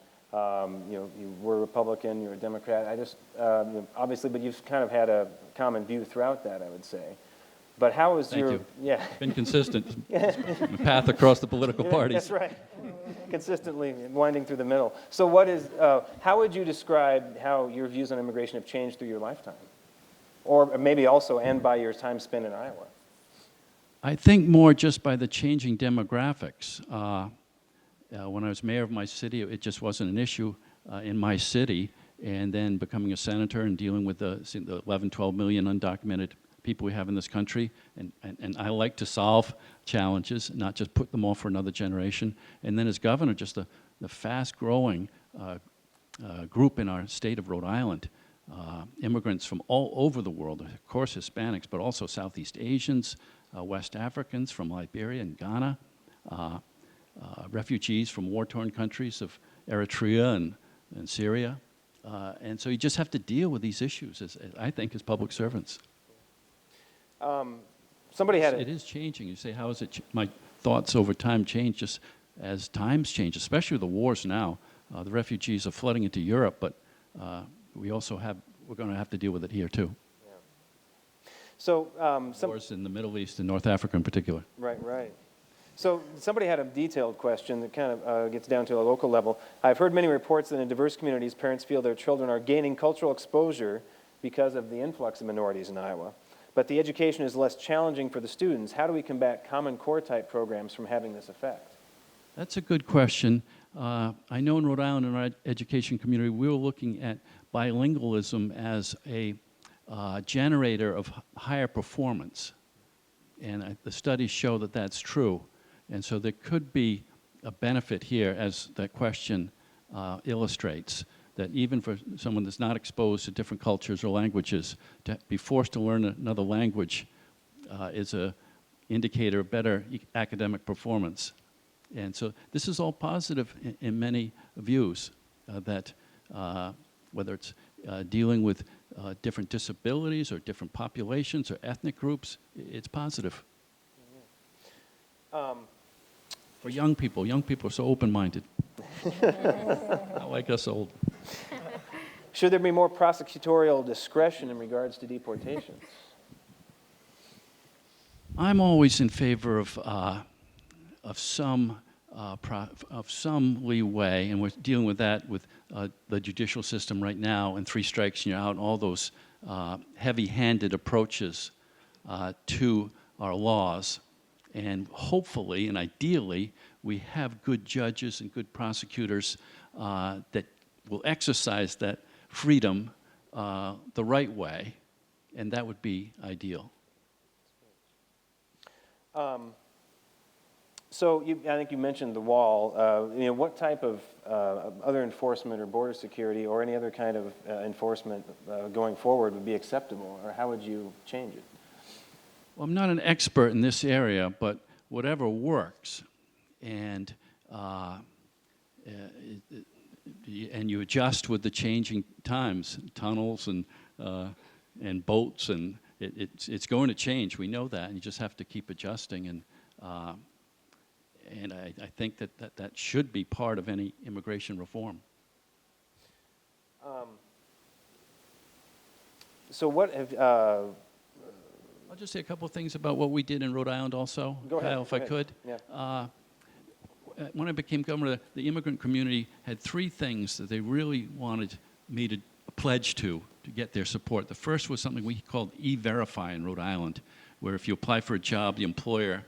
you were a Republican, you were a Democrat. I just obviously, but you've kind of had a common view throughout that, I would say. But how is Thank your you. yeah Been consistent. The path across the political parties. That's right. Consistently winding through the middle. So what is how would you describe how your views on immigration have changed through your lifetime, or maybe also and by your time spent in Iowa? I think more just by the changing demographics. When I was mayor of my city, it just wasn't an issue in my city. And then becoming a senator and dealing with the 11, 12 million undocumented people we have in this country. And I like to solve challenges, not just put them off for another generation. And then as governor, just the fast-growing group in our state of Rhode Island. Immigrants from all over the world, of course Hispanics, but also Southeast Asians, West Africans from Liberia and Ghana, refugees from war-torn countries of Eritrea and Syria. And so you just have to deal with these issues, I think, as public servants. Somebody had It is changing. You say, how is it? My thoughts over time change just as times change, especially with the wars now. The refugees are flooding into Europe, but we're going to have to deal with it here too. Yeah. So wars in the Middle East and North Africa in particular. Right. So somebody had a detailed question that kind of gets down to a local level. I've heard many reports that in diverse communities, parents feel their children are gaining cultural exposure because of the influx of minorities in Iowa. But the education is less challenging for the students. How do we combat Common Core type programs from having this effect? That's a good question. I know in Rhode Island, in our education community, we were looking at bilingualism as a generator of higher performance. And the studies show that that's true. And so there could be a benefit here, as that question illustrates, that even for someone that's not exposed to different cultures or languages, to be forced to learn another language is an indicator of better academic performance. And so this is all positive in many views, that whether it's dealing with different disabilities or different populations or ethnic groups, it's positive. For young people are so open-minded. Not like us old. Should there be more prosecutorial discretion in regards to deportations? I'm always in favor of some leeway, and we're dealing with that with the judicial system right now, and 3 strikes and you're out, and all those heavy-handed approaches to our laws. And hopefully and ideally, we have good judges and good prosecutors that will exercise that freedom the right way, and that would be ideal. So I think you mentioned the wall. What type of other enforcement or border security or any other kind of enforcement going forward would be acceptable, or how would you change it? Well, I'm not an expert in this area, but whatever works, and you adjust with the changing times, tunnels and boats, and it's going to change. We know that, and you just have to keep adjusting. And I think that should be part of any immigration reform. So what have... I'll just say a couple of things about what we did in Rhode Island also, Go ahead. Kyle, if I could. Yeah. When I became governor, the immigrant community had 3 things that they really wanted me to pledge to get their support. The first was something we called E-Verify in Rhode Island, where if you apply for a job, the employer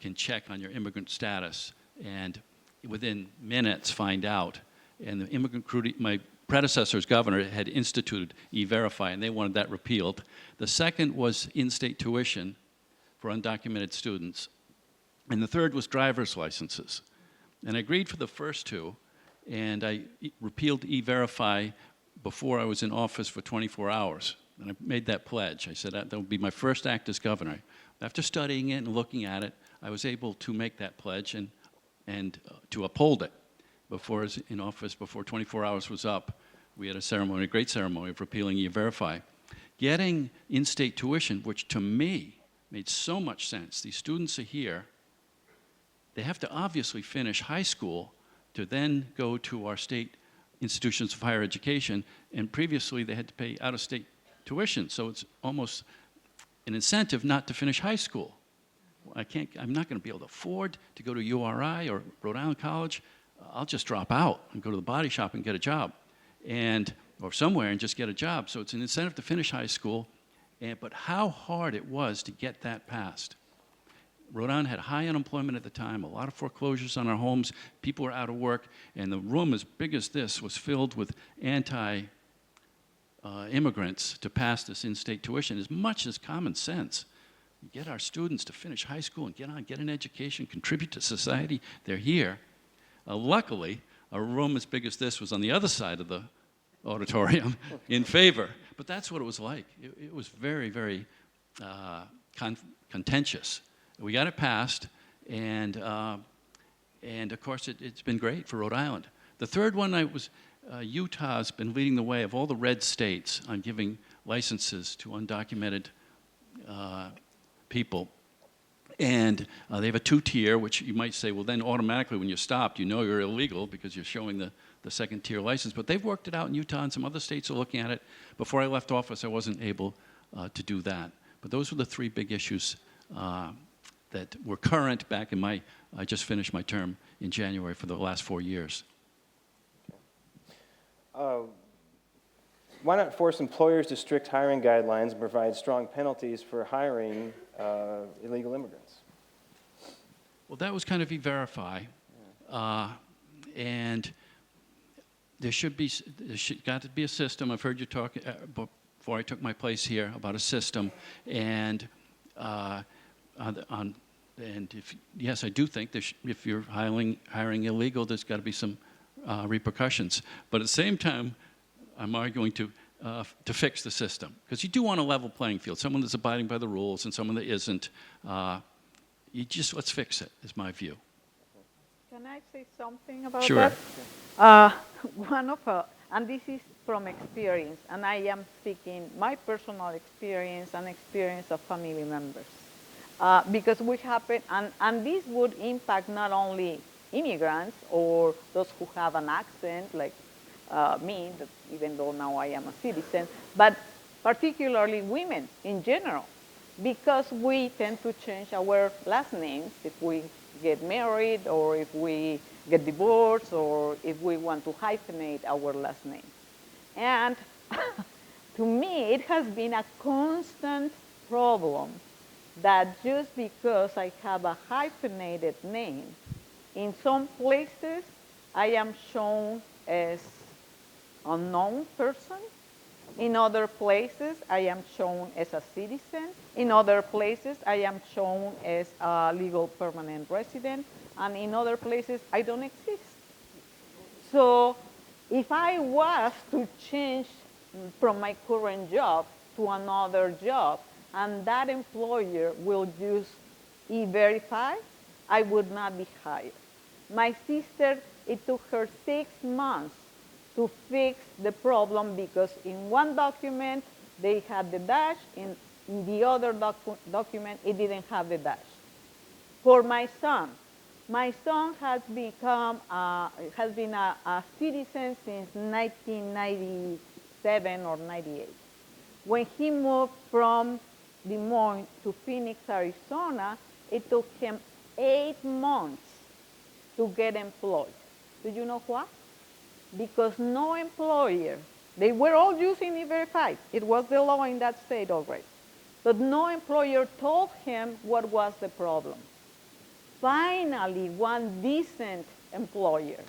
can check on your immigrant status and within minutes find out. And the immigrant community, my predecessor's governor had instituted E-Verify, and they wanted that repealed. The second was in-state tuition for undocumented students. And the third was driver's licenses. And I agreed for the first 2, and I repealed E-Verify before I was in office for 24 hours. And I made that pledge. I said that would be my first act as governor. After studying it and looking at it, I was able to make that pledge and to uphold it. Before I was in office, before 24 hours was up, we had a ceremony, a great ceremony of repealing E-Verify. Getting in-state tuition, which to me made so much sense. These students are here. They have to obviously finish high school to then go to our state institutions of higher education, and previously they had to pay out-of-state tuition, so it's almost an incentive not to finish high school. I'm not going to be able to afford to go to URI or Rhode Island College. I'll just drop out and go to the body shop and get a job, or somewhere and just get a job. So it's an incentive to finish high school, but how hard it was to get that passed. Rhode Island had high unemployment at the time, a lot of foreclosures on our homes, people were out of work, and the room as big as this was filled with anti-immigrants to pass this in-state tuition, as much as common sense. Get our students to finish high school and get an education, contribute to society. They're here. Luckily, a room as big as this was on the other side of the auditorium in favor. But that's what it was like. It was very, very contentious. We got it passed, and of course, it's been great for Rhode Island. The third one Utah's been leading the way of all the red states on giving licenses to undocumented people. And they have a 2-tier, which you might say, well, then automatically when you're stopped, you know you're illegal because you're showing the 2nd-tier license. But they've worked it out in Utah, and some other states are looking at it. Before I left office, I wasn't able to do that. But those were the 3 big issues that were current back in I just finished my term in January for the last 4 years. Why not force employers to strict hiring guidelines and provide strong penalties for hiring illegal immigrants? Well, that was kind of E-Verify, and there got to be a system. I've heard you talk before I took my place here about a system, and yes, I do think if you're hiring illegal, there's got to be some repercussions. But at the same time, I'm arguing to fix the system, because you do want a level playing field, someone that's abiding by the rules and someone that isn't. Let's fix it, is my view. Can I say something about Sure. that? And this is from experience, and I am speaking my personal experience and experience of family members. Because we happen, and this would impact not only immigrants or those who have an accent, like me, even though now I am a citizen, but particularly women in general, because we tend to change our last names if we get married or if we get divorced or if we want to hyphenate our last name. And to me, it has been a constant problem that just because I have a hyphenated name, in some places I am shown as unknown person. In other places, I am shown as a citizen. In other places, I am shown as a legal permanent resident. And in other places, I don't exist. So if I was to change from my current job to another job, and that employer will use E-Verify, I would not be hired. My sister, it took her 6 months to fix the problem because in one document they had the dash, in the other document it didn't have the dash. For my son has been a citizen since 1997 or 98. When he moved from Des Moines to Phoenix, Arizona, it took him 8 months to get employed. Do you know why? Because no employer, they were all using E-Verify. It was the law in that state already. But no employer told him what was the problem. Finally, one decent employer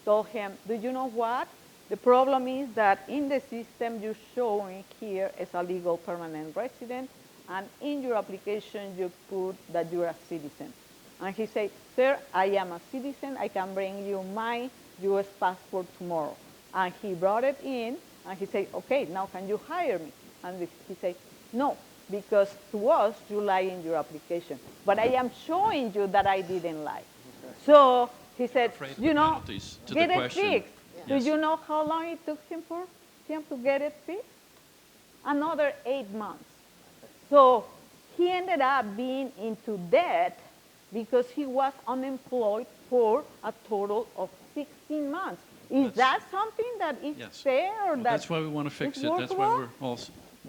told him, do you know what? The problem is that in the system you're showing here as a legal permanent resident, and in your application you put that you're a citizen. And he said, sir, I am a citizen. I can bring you my U.S. passport tomorrow. And he brought it in, and he said, okay, now can you hire me? And he said, no, because to us, you lie in your application. But I am showing you that I didn't lie. So he said, you know, get it fixed. Yes. Do you know how long it took him to get it fixed? Another 8 months. So he ended up being into debt because he was unemployed for a total of 16 months. Is that something that is fair? Or that's why we want to fix it. That's why workable? we're all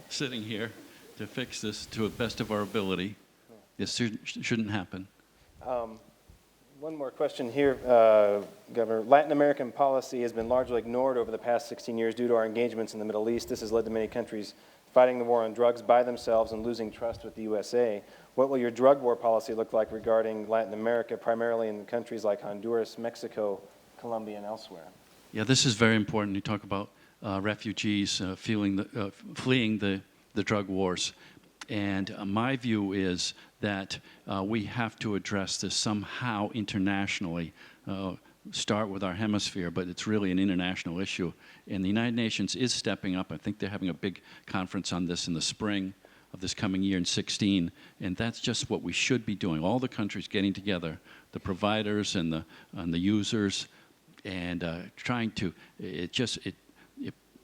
sitting here, to fix this to the best of our ability. This shouldn't happen. One more question here, Governor. Latin American policy has been largely ignored over the past 16 years due to our engagements in the Middle East. This has led to many countries fighting the war on drugs by themselves and losing trust with the USA. What will your drug war policy look like regarding Latin America, primarily in countries like Honduras, Mexico, Colombia, and elsewhere? Yeah, this is very important. You talk about refugees fleeing the drug wars. And my view is that we have to address this somehow internationally, start with our hemisphere, but it's really an international issue. And the United Nations is stepping up. I think they're having a big conference on this in the spring of this coming year in 2016, and that's just what we should be doing. All the countries getting together, the providers and the users, and trying to, it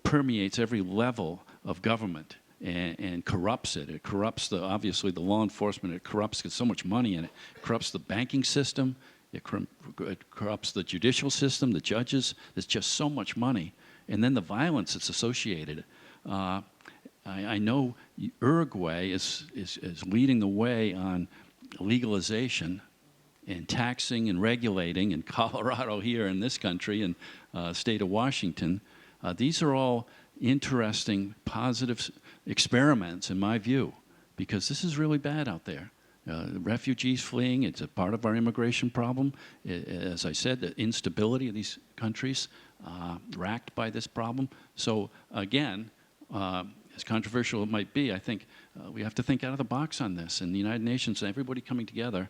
permeates every level of government. And corrupts it. It corrupts obviously the law enforcement. It corrupts, gets so much money in it. It corrupts the banking system. It corrupts the judicial system, the judges. There's just so much money. And then the violence that's associated. I know Uruguay is leading the way on legalization and taxing and regulating, and Colorado here in this country and state of Washington. These are all interesting, positive experiments, in my view, because this is really bad out there. Refugees fleeing, it's a part of our immigration problem. As I said, the instability of these countries racked by this problem. So again, as controversial it might be, I think we have to think out of the box on this. And the United Nations and everybody coming together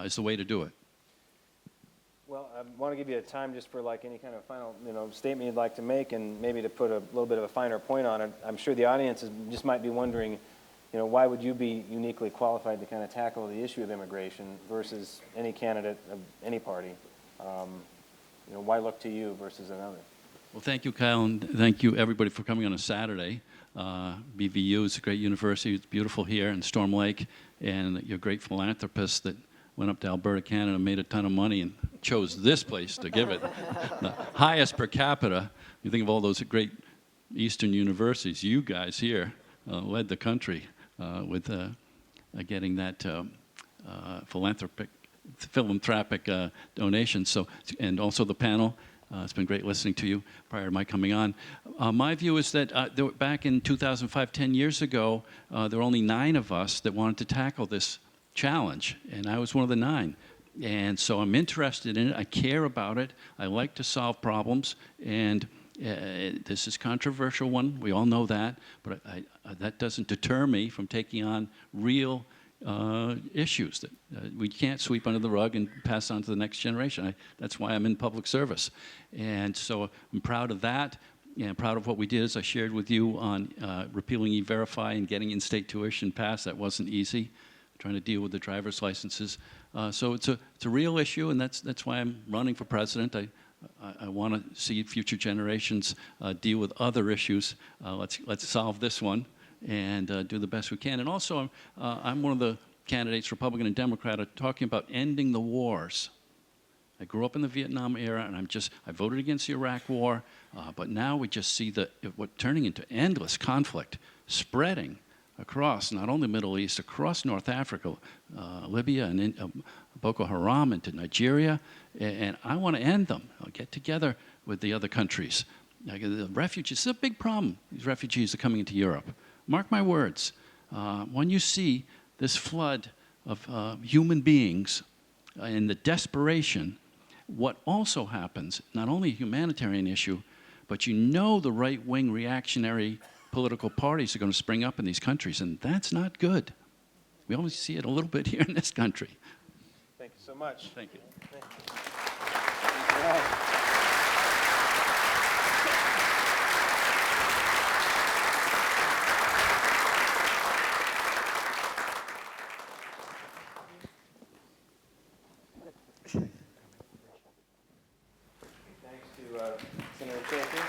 is the way to do it. Well, I want to give you a time just for like any kind of final, statement you'd like to make, and maybe to put a little bit of a finer point on it. I'm sure the audience just might be wondering, why would you be uniquely qualified to kind of tackle the issue of immigration versus any candidate of any party? Why look to you versus another? Well, thank you, Kyle, and thank you, everybody, for coming on a Saturday. BVU is a great university. It's beautiful here in Storm Lake, and you're great philanthropists that went up to Alberta, Canada, made a ton of money, and chose this place to give it the highest per capita. You think of all those great Eastern universities. You guys here led the country with getting that philanthropic donations. So, and also the panel. It's been great listening to you prior to my coming on. My view is that back in 2005, 10 years ago, there were only 9 of us that wanted to tackle this challenge, and I was one of the 9. And so I'm interested in it. I care about it. I like to solve problems, and this is a controversial one. We all know that, but that doesn't deter me from taking on real issues that we can't sweep under the rug and pass on to the next generation. That's why I'm in public service. And so I'm proud of that, and proud of what we did, as I shared with you, on repealing E-Verify and getting in-state tuition passed. That wasn't easy, trying to deal with the driver's licenses. So it's a real issue, and that's why I'm running for president. I want to see future generations deal with other issues. Let's solve this one and do the best we can. And also, I'm one of the candidates, Republican and Democrat, are talking about ending the wars. I grew up in the Vietnam era, and I voted against the Iraq War, but now we just see what turning into endless conflict, spreading across not only the Middle East, across North Africa, Libya, and Boko Haram into Nigeria, and I want to end them. I'll get together with the other countries. The refugees, this is a big problem. These refugees are coming into Europe. Mark my words, when you see this flood of human beings and the desperation, what also happens, not only a humanitarian issue, but the right-wing reactionary political parties are going to spring up in these countries, and that's not good. We only see it a little bit here in this country. Thank you so much. Thank you. Thank you. Thanks to Senator Chafee.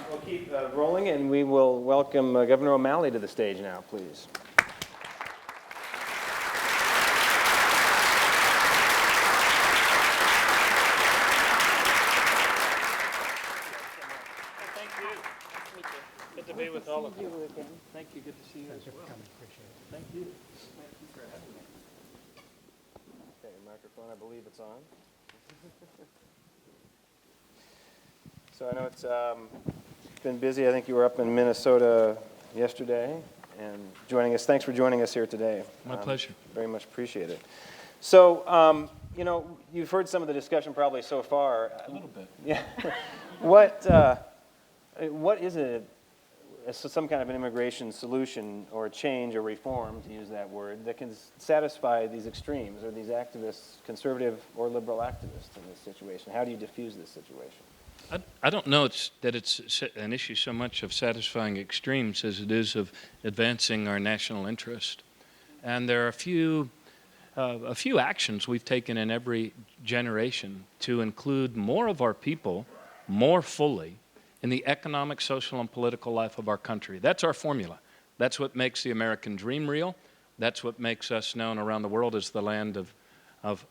We'll keep rolling, and we will welcome Governor O'Malley to the stage now, please. Thank you. Nice to meet you. Good to be with all of you. Thank you. Good to see you as well. Thank you. Thank you for having me. Okay, microphone, I believe it's on. So I know it's been busy. I think you were up in Minnesota yesterday and joining us. Thanks for joining us here today. My pleasure. Very much appreciate it. So, you've heard some of the discussion probably so far. A little bit. Yeah. What is some kind of an immigration solution or change or reform, to use that word, that can satisfy these extremes or these activists, conservative or liberal activists in this situation? How do you diffuse this situation? I don't know that it's an issue so much of satisfying extremes as it is of advancing our national interest. And there are a few actions we've taken in every generation to include more of our people more fully in the economic, social, and political life of our country. That's our formula. That's what makes the American dream real. That's what makes us known around the world as the land of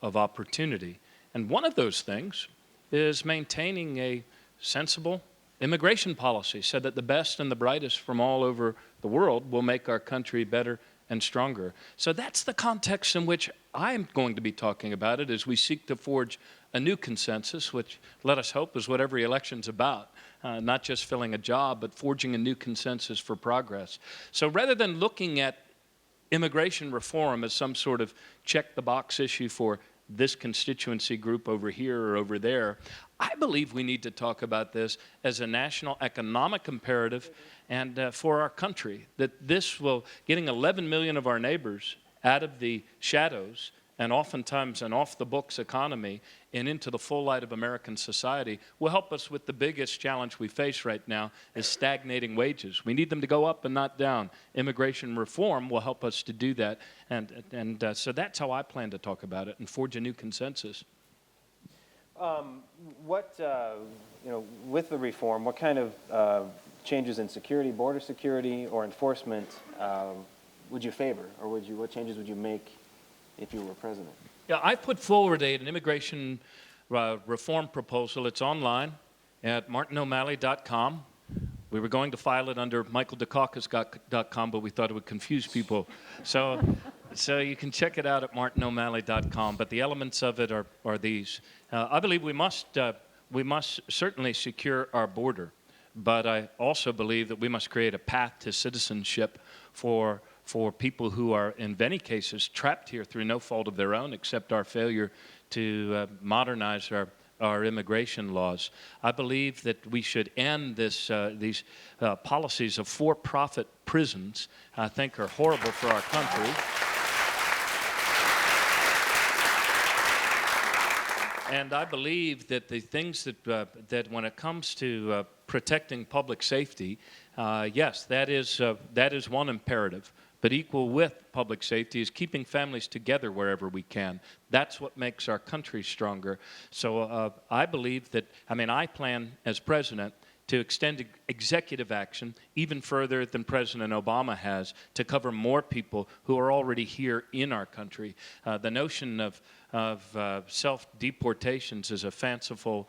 opportunity. And one of those things is maintaining a sensible immigration policy so that the best and the brightest from all over the world will make our country better and stronger. So that's the context in which I'm going to be talking about it as we seek to forge a new consensus, which, let us hope, is what every election's about. Not just filling a job, but forging a new consensus for progress. So rather than looking at immigration reform as some sort of check-the-box issue for this constituency group over here or over there. I believe we need to talk about this as a national economic imperative and for our country, that this will, getting 11 million of our neighbors out of the shadows and oftentimes an off-the-books economy and into the full light of American society will help us with the biggest challenge we face right now is stagnating wages. We need them to go up and not down. Immigration reform will help us to do that. And so that's how I plan to talk about it and forge a new consensus. With the reform, what kind of changes in security, border security, or enforcement would you favor? Or what changes would you make if you were president? Yeah, I put forward an immigration reform proposal. It's online at martino'malley.com. We were going to file it under michaeldukakis.com, but we thought it would confuse people. So you can check it out at martino'malley.com. But the elements of it are these. I believe we must certainly secure our border, but I also believe that we must create a path to citizenship for people who are, in many cases, trapped here through no fault of their own, except our failure to modernize our immigration laws. I believe that we should end these policies of for-profit prisons. I think are horrible for our country. And I believe that the things that when it comes to protecting public safety, yes, that is one imperative. But equal with public safety is keeping families together wherever we can. That's what makes our country stronger. So I believe that, I plan as president to extend executive action even further than President Obama has to cover more people who are already here in our country. The notion of self-deportations is a fanciful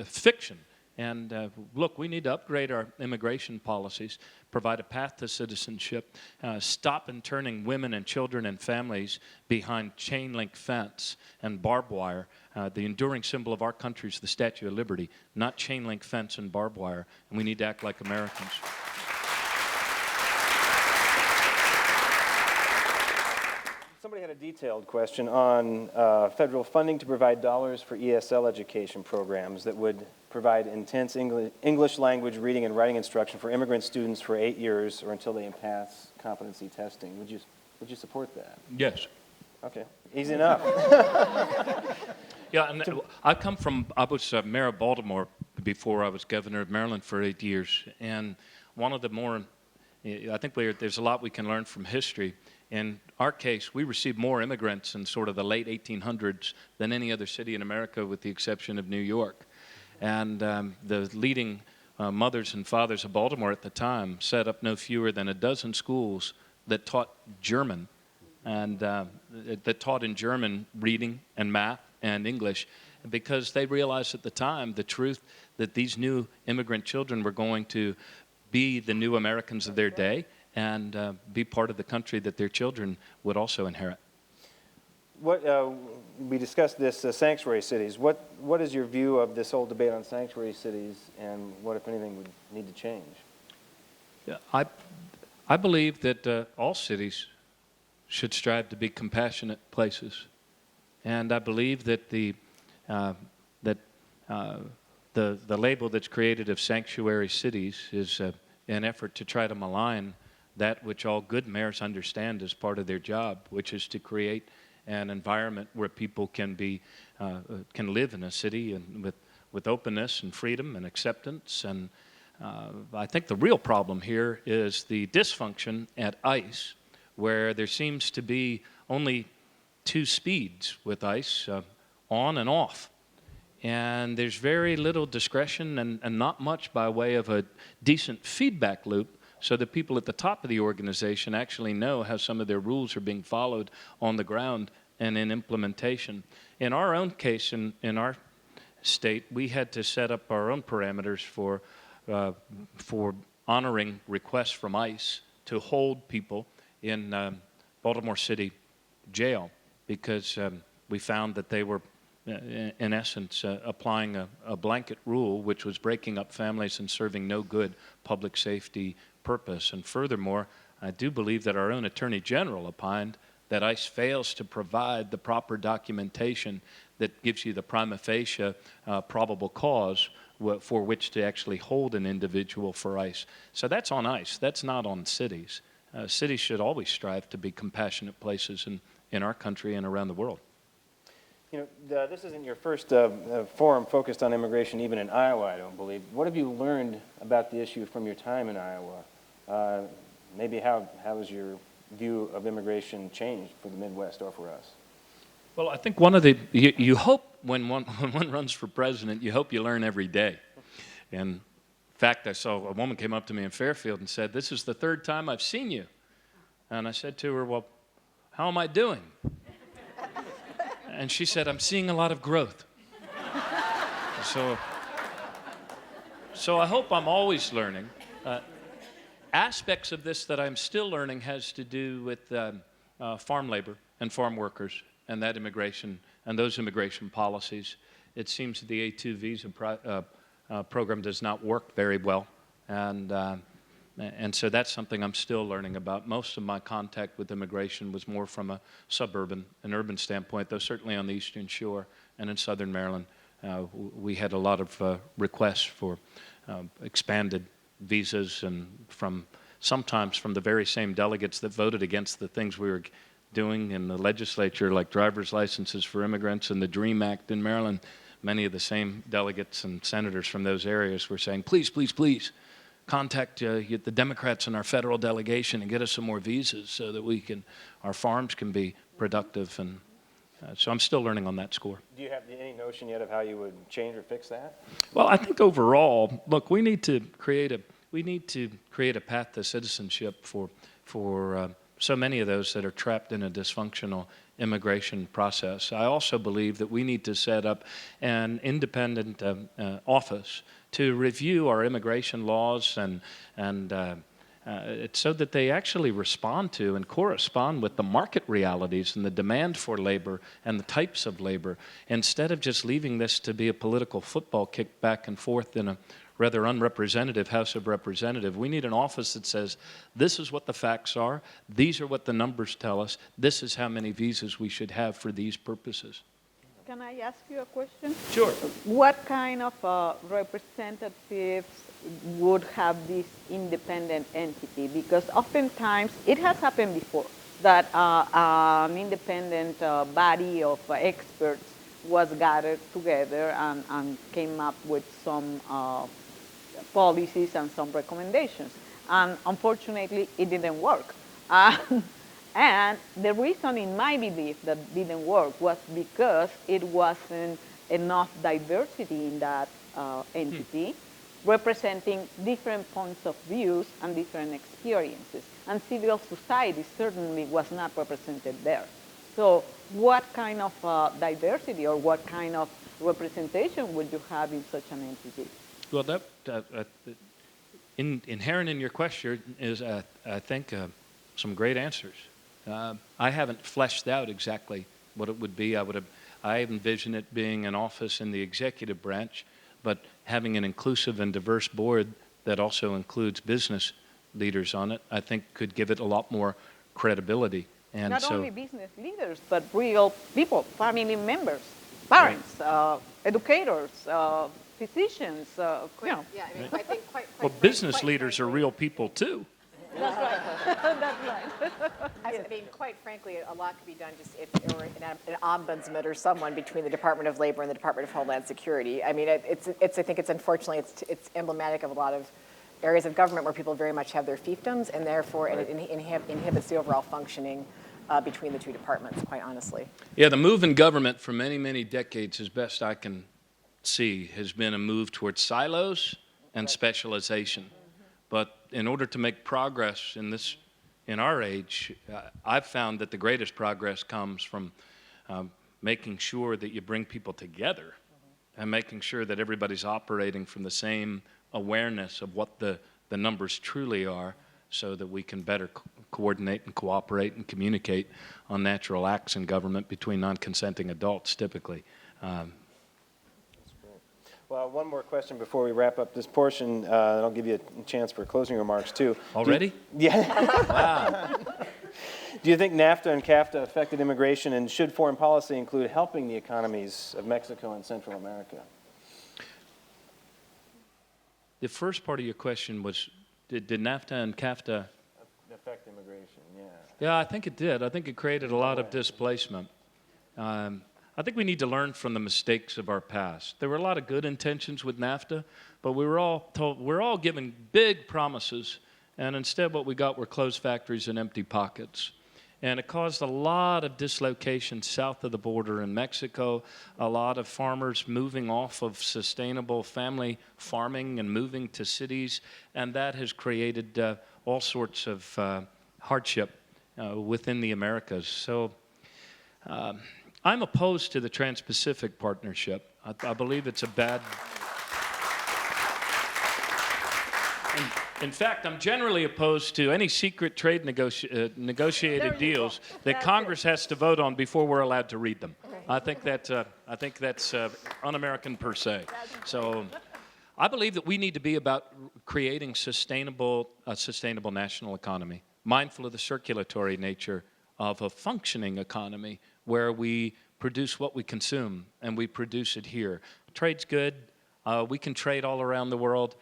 fiction. And look, we need to upgrade our immigration policies, provide a path to citizenship, stop interning women and children and families behind chain link fence and barbed wire. The enduring symbol of our country is the Statue of Liberty, not chain link fence and barbed wire. And we need to act like Americans. Somebody had a detailed question on federal funding to provide dollars for ESL education programs that would provide intense English language reading and writing instruction for immigrant students for 8 years or until they pass competency testing. Would you support that? Yes. Okay, easy enough. Yeah, and I was mayor of Baltimore before I was governor of Maryland for 8 years, and one of the more, I think there's a lot we can learn from history. In our case, we received more immigrants in sort of the late 1800s than any other city in America with the exception of New York. And the leading mothers and fathers of Baltimore at the time set up no fewer than a dozen schools that taught German, and that taught in German reading and math and English, because they realized at the time the truth that these new immigrant children were going to be the new Americans of their day and be part of the country that their children would also inherit. We discussed this, sanctuary cities. What is your view of this whole debate on sanctuary cities, and what, if anything, would need to change? Yeah, I believe that all cities should strive to be compassionate places, and I believe that the label that's created of sanctuary cities is an effort to try to malign that which all good mayors understand as part of their job, which is to create an environment where people can live in a city and with openness and freedom and acceptance. And I think the real problem here is the dysfunction at ICE, where there seems to be only two speeds with ICE, on and off. And there's very little discretion and not much by way of a decent feedback loop, so that people at the top of the organization actually know how some of their rules are being followed on the ground and in implementation. In our own case, in our state, we had to set up our own parameters for honoring requests from ICE to hold people in Baltimore City jail, because we found that they were, in essence, applying a blanket rule which was breaking up families and serving no good public safety purpose. And furthermore, I do believe that our own Attorney General opined that ICE fails to provide the proper documentation that gives you the prima facie probable cause for which to actually hold an individual for ICE. So that's on ICE. That's not on cities. Cities should always strive to be compassionate places in our country and around the world. You know, this isn't your first forum focused on immigration, even in Iowa, I don't believe. What have you learned about the issue from your time in Iowa? Maybe how has your view of immigration changed for the Midwest or for us? Well, I think one of the, you hope when one runs for president, you hope you learn every day. And in fact, I saw a woman came up to me in Fairfield and said, "This is the third time I've seen you." And I said to her, "Well, how am I doing?" And she said, "I'm seeing a lot of growth." So I hope I'm always learning. Aspects of this that I'm still learning has to do with farm labor and farm workers and that immigration and those immigration policies. It seems that the A2 visa program does not work very well, and so that's something I'm still learning about. Most of my contact with immigration was more from a suburban, an urban standpoint, though certainly on the Eastern Shore and in Southern Maryland, we had a lot of requests for expanded visas, and sometimes from the very same delegates that voted against the things we were doing in the legislature, like driver's licenses for immigrants and the DREAM Act in Maryland. Many of the same delegates and senators from those areas were saying, "Please, please, please, contact the Democrats in our federal delegation and get us some more visas so that our farms can be productive." And so I'm still learning on that score. Do you have any notion yet of how you would change or fix that? Well, I think overall, look, we need to create a path to citizenship for so many of those that are trapped in a dysfunctional immigration process. I also believe that we need to set up an independent office to review our immigration laws and so that they actually respond to and correspond with the market realities and the demand for labor and the types of labor, instead of just leaving this to be a political football kick back and forth in a rather unrepresentative House of Representatives. We need an office that says, this is what the facts are, these are what the numbers tell us, this is how many visas we should have for these purposes. Can I ask you a question? Sure. What kind of representatives would have this independent entity? Because oftentimes it has happened before that an independent body of experts was gathered together and came up with some policies and some recommendations. And unfortunately, it didn't work. And the reason, in my belief, that didn't work was because it wasn't enough diversity in that entity, representing different points of views and different experiences. And civil society certainly was not represented there. So what kind of diversity or what kind of representation would you have in such an entity? Well, inherent in your question is, I think, some great answers. I haven't fleshed out exactly what it would be. I envision it being an office in the executive branch, but having an inclusive and diverse board that also includes business leaders on it, I think could give it a lot more credibility. And not only business leaders, but real people, family members, parents, right. Educators, physicians, Yeah, I mean, I think well, business leaders are real people too. That's right. That's right. I mean, quite frankly, a lot could be done just if there were an ombudsman or someone between the Department of Labor and the Department of Homeland Security. I mean, I think it's unfortunately it's emblematic of a lot of areas of government where people very much have their fiefdoms, and therefore it inhibits the overall functioning between the two departments, quite honestly. Yeah, the move in government for many, many decades, as best I can see, has been a move towards silos and specialization. But in order to make progress in our age, I've found that the greatest progress comes from making sure that you bring people together and making sure that everybody's operating from the same awareness of what the numbers truly are, so that we can better coordinate and cooperate and communicate on natural acts in government between non-consenting adults, typically. Well, one more question before we wrap up this portion, and I'll give you a chance for closing remarks, too. Already? Yeah. Wow. Do you think NAFTA and CAFTA affected immigration, and should foreign policy include helping the economies of Mexico and Central America? The first part of your question was, did NAFTA and CAFTA Affect immigration, yeah. Yeah, I think it did. I think it created a lot of displacement. I think we need to learn from the mistakes of our past. There were a lot of good intentions with NAFTA, but we're all given big promises, and instead what we got were closed factories and empty pockets. And it caused a lot of dislocation south of the border in Mexico, a lot of farmers moving off of sustainable family farming and moving to cities, and that has created all sorts of hardship within the Americas. So I'm opposed to the Trans-Pacific Partnership. I believe it's a bad... In fact, I'm generally opposed to any secret trade negotiated deals that Congress has to vote on before we're allowed to read them. I think that's un-American per se. So I believe that we need to be about creating a sustainable national economy, mindful of the circulatory nature of a functioning economy where we produce what we consume and we produce it here. Trade's good. We can trade all around the world.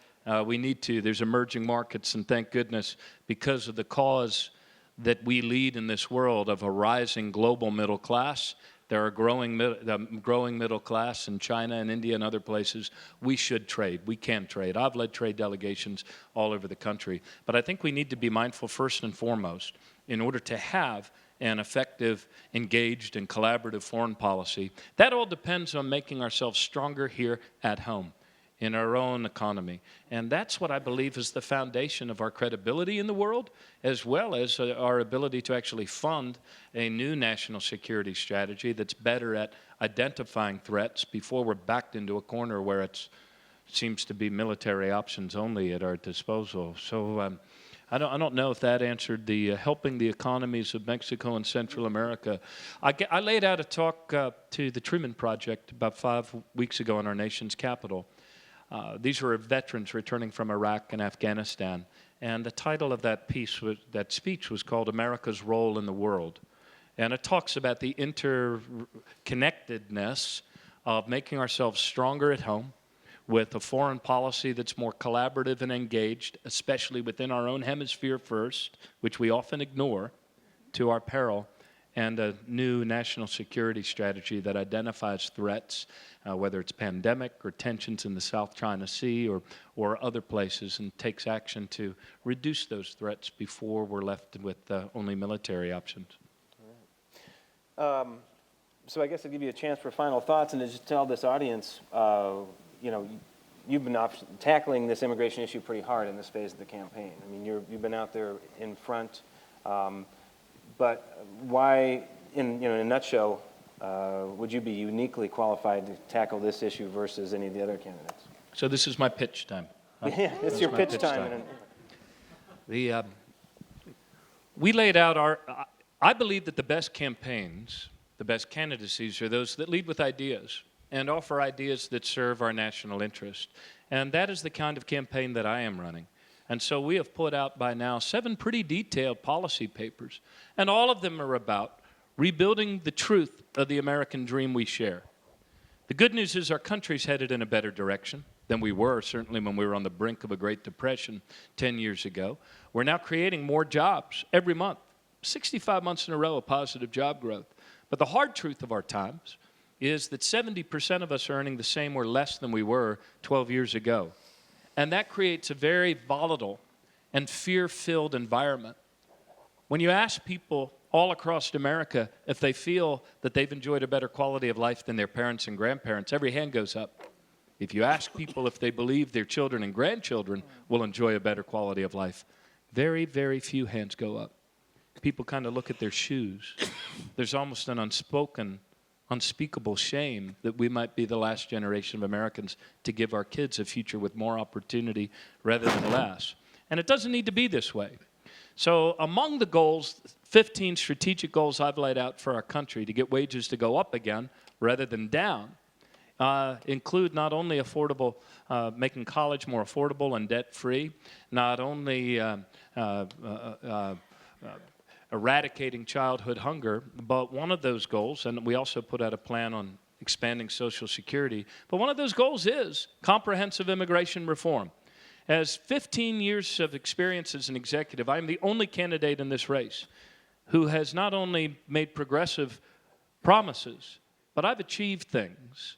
We need to. There's emerging markets, and thank goodness, because of the cause that we lead in this world of a rising global middle class. There are growing middle class in China and India and other places. We should trade. We can trade. I've led trade delegations all over the country. But I think we need to be mindful first and foremost, in order to have an effective, engaged, and collaborative foreign policy. That all depends on making ourselves stronger here at home, in our own economy. And that's what I believe is the foundation of our credibility in the world, as well as our ability to actually fund a new national security strategy that's better at identifying threats before we're backed into a corner where it seems to be military options only at our disposal. So I don't know if that answered the helping the economies of Mexico and Central America. I laid out a talk to the Truman Project about 5 weeks ago in our nation's capital. These were veterans returning from Iraq and Afghanistan, and the title of that speech was called America's Role in the World. And it talks about the interconnectedness of making ourselves stronger at home with a foreign policy that's more collaborative and engaged, especially within our own hemisphere first, which we often ignore to our peril, and a new national security strategy that identifies threats, whether it's pandemic or tensions in the South China Sea or other places, and takes action to reduce those threats before we're left with only military options. So I guess I'll give you a chance for final thoughts, and to just tell this audience, you've been tackling this immigration issue pretty hard in this phase of the campaign. I mean, you've been out there in front. But why, in a nutshell, would you be uniquely qualified to tackle this issue versus any of the other candidates? So this is my pitch time. Yeah, it's your pitch time. We laid out I believe that the best campaigns, the best candidacies are those that lead with ideas and offer ideas that serve our national interest. And that is the kind of campaign that I am running. And so we have put out by now 7 pretty detailed policy papers, and all of them are about rebuilding the truth of the American dream we share. The good news is our country's headed in a better direction than we were, certainly when we were on the brink of a Great Depression 10 years ago. We're now creating more jobs every month, 65 months in a row of positive job growth. But the hard truth of our times is that 70% of us are earning the same or less than we were 12 years ago. And that creates a very volatile and fear-filled environment. When you ask people all across America if they feel that they've enjoyed a better quality of life than their parents and grandparents, every hand goes up. If you ask people if they believe their children and grandchildren will enjoy a better quality of life, very, very few hands go up. People kind of look at their shoes. There's almost an unspeakable shame that we might be the last generation of Americans to give our kids a future with more opportunity rather than less. And it doesn't need to be this way. So among the goals, 15 strategic goals I've laid out for our country to get wages to go up again rather than down include not only making college more affordable and debt-free, not only eradicating childhood hunger. But one of those goals, and we also put out a plan on expanding Social Security, but one of those goals is comprehensive immigration reform. As 15 years of experience as an executive, I'm the only candidate in this race who has not only made progressive promises, but I've achieved things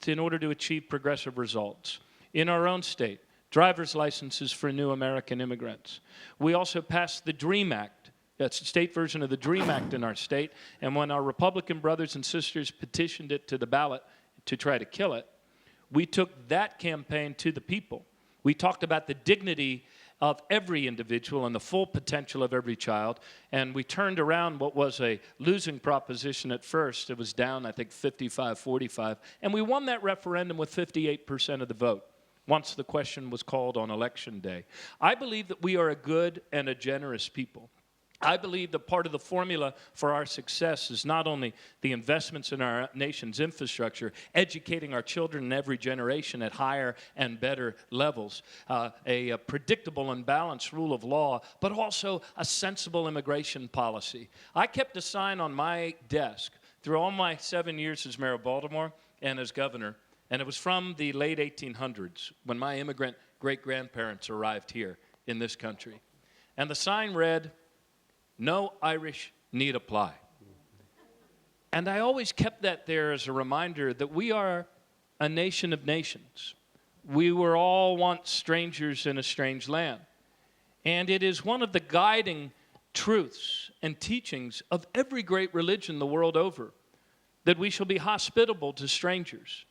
in order to achieve progressive results. In our own state, driver's licenses for new American immigrants. We also passed the DREAM Act. That's the state version of the DREAM Act in our state. And when our Republican brothers and sisters petitioned it to the ballot to try to kill it, we took that campaign to the people. We talked about the dignity of every individual and the full potential of every child, and we turned around what was a losing proposition at first. It was down, I think, 55-45, and we won that referendum with 58% of the vote once the question was called on Election Day. I believe that we are a good and a generous people. I believe that part of the formula for our success is not only the investments in our nation's infrastructure, educating our children in every generation at higher and better levels, a predictable and balanced rule of law, but also a sensible immigration policy. I kept a sign on my desk through all my 7 years as mayor of Baltimore and as governor, and it was from the late 1800s when my immigrant great-grandparents arrived here in this country. And the sign read, "No Irish need apply." And I always kept that there as a reminder that we are a nation of nations. We were all once strangers in a strange land. And it is one of the guiding truths and teachings of every great religion the world over, that we shall be hospitable to strangers.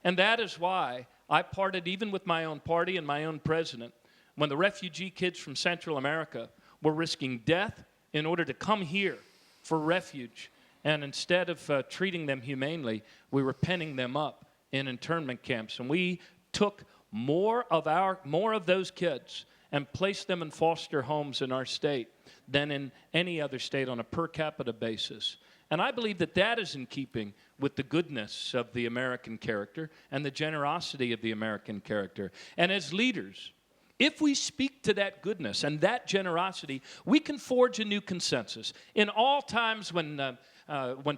And that is why I parted even with my own party and my own president when the refugee kids from Central America were risking death in order to come here for refuge. And instead of treating them humanely, we were penning them up in internment camps. And we took more of those kids and placed them in foster homes in our state than in any other state on a per capita basis. And I believe that that is in keeping with the goodness of the American character and the generosity of the American character. And as leaders, if we speak to that goodness and that generosity, we can forge a new consensus. In all times when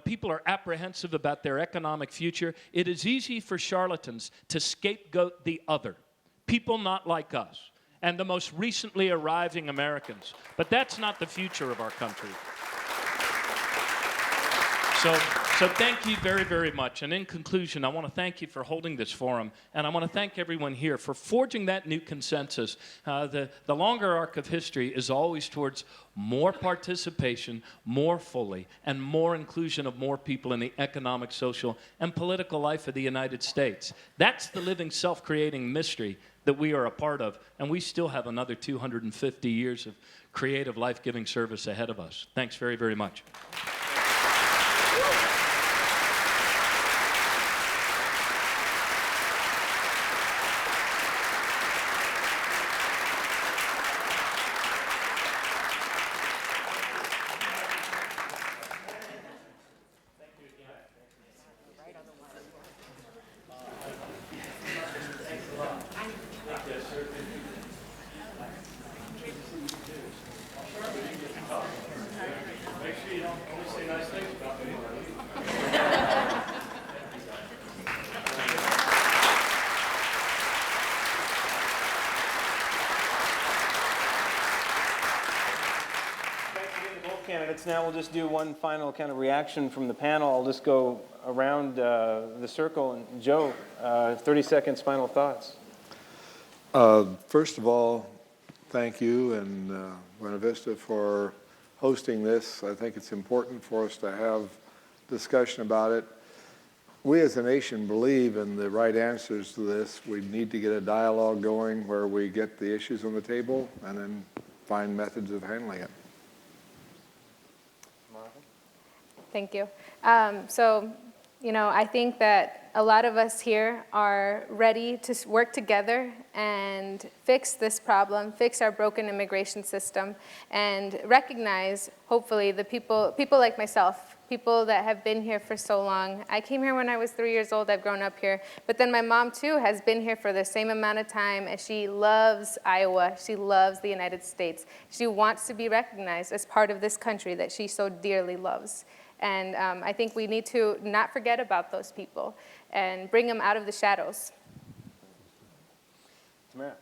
people are apprehensive about their economic future, it is easy for charlatans to scapegoat the other, people not like us, and the most recently arriving Americans. But that's not the future of our country. So thank you very, very much. And in conclusion, I want to thank you for holding this forum, and I want to thank everyone here for forging that new consensus. The longer arc of history is always towards more participation, more fully, and more inclusion of more people in the economic, social, and political life of the United States. That's the living, self-creating mystery that we are a part of, and we still have another 250 years of creative, life-giving service ahead of us. Thanks very, very much. Candidates. Now we'll just do one final kind of reaction from the panel. I'll just go around the circle. And Joe, 30 seconds, final thoughts. First of all, thank you and Buena Vista for hosting this. I think it's important for us to have discussion about it. We as a nation believe in the right answers to this. We need to get a dialogue going where we get the issues on the table and then find methods of handling it. Thank you. I think that a lot of us here are ready to work together and fix this problem, fix our broken immigration system, and recognize, hopefully, the people like myself people that have been here for so long. I came here when I was 3 years old. I've grown up here. But then my mom, too, has been here for the same amount of time, and she loves Iowa. She loves the United States. She wants to be recognized as part of this country that she so dearly loves. And I think we need to not forget about those people and bring them out of the shadows. Tamara.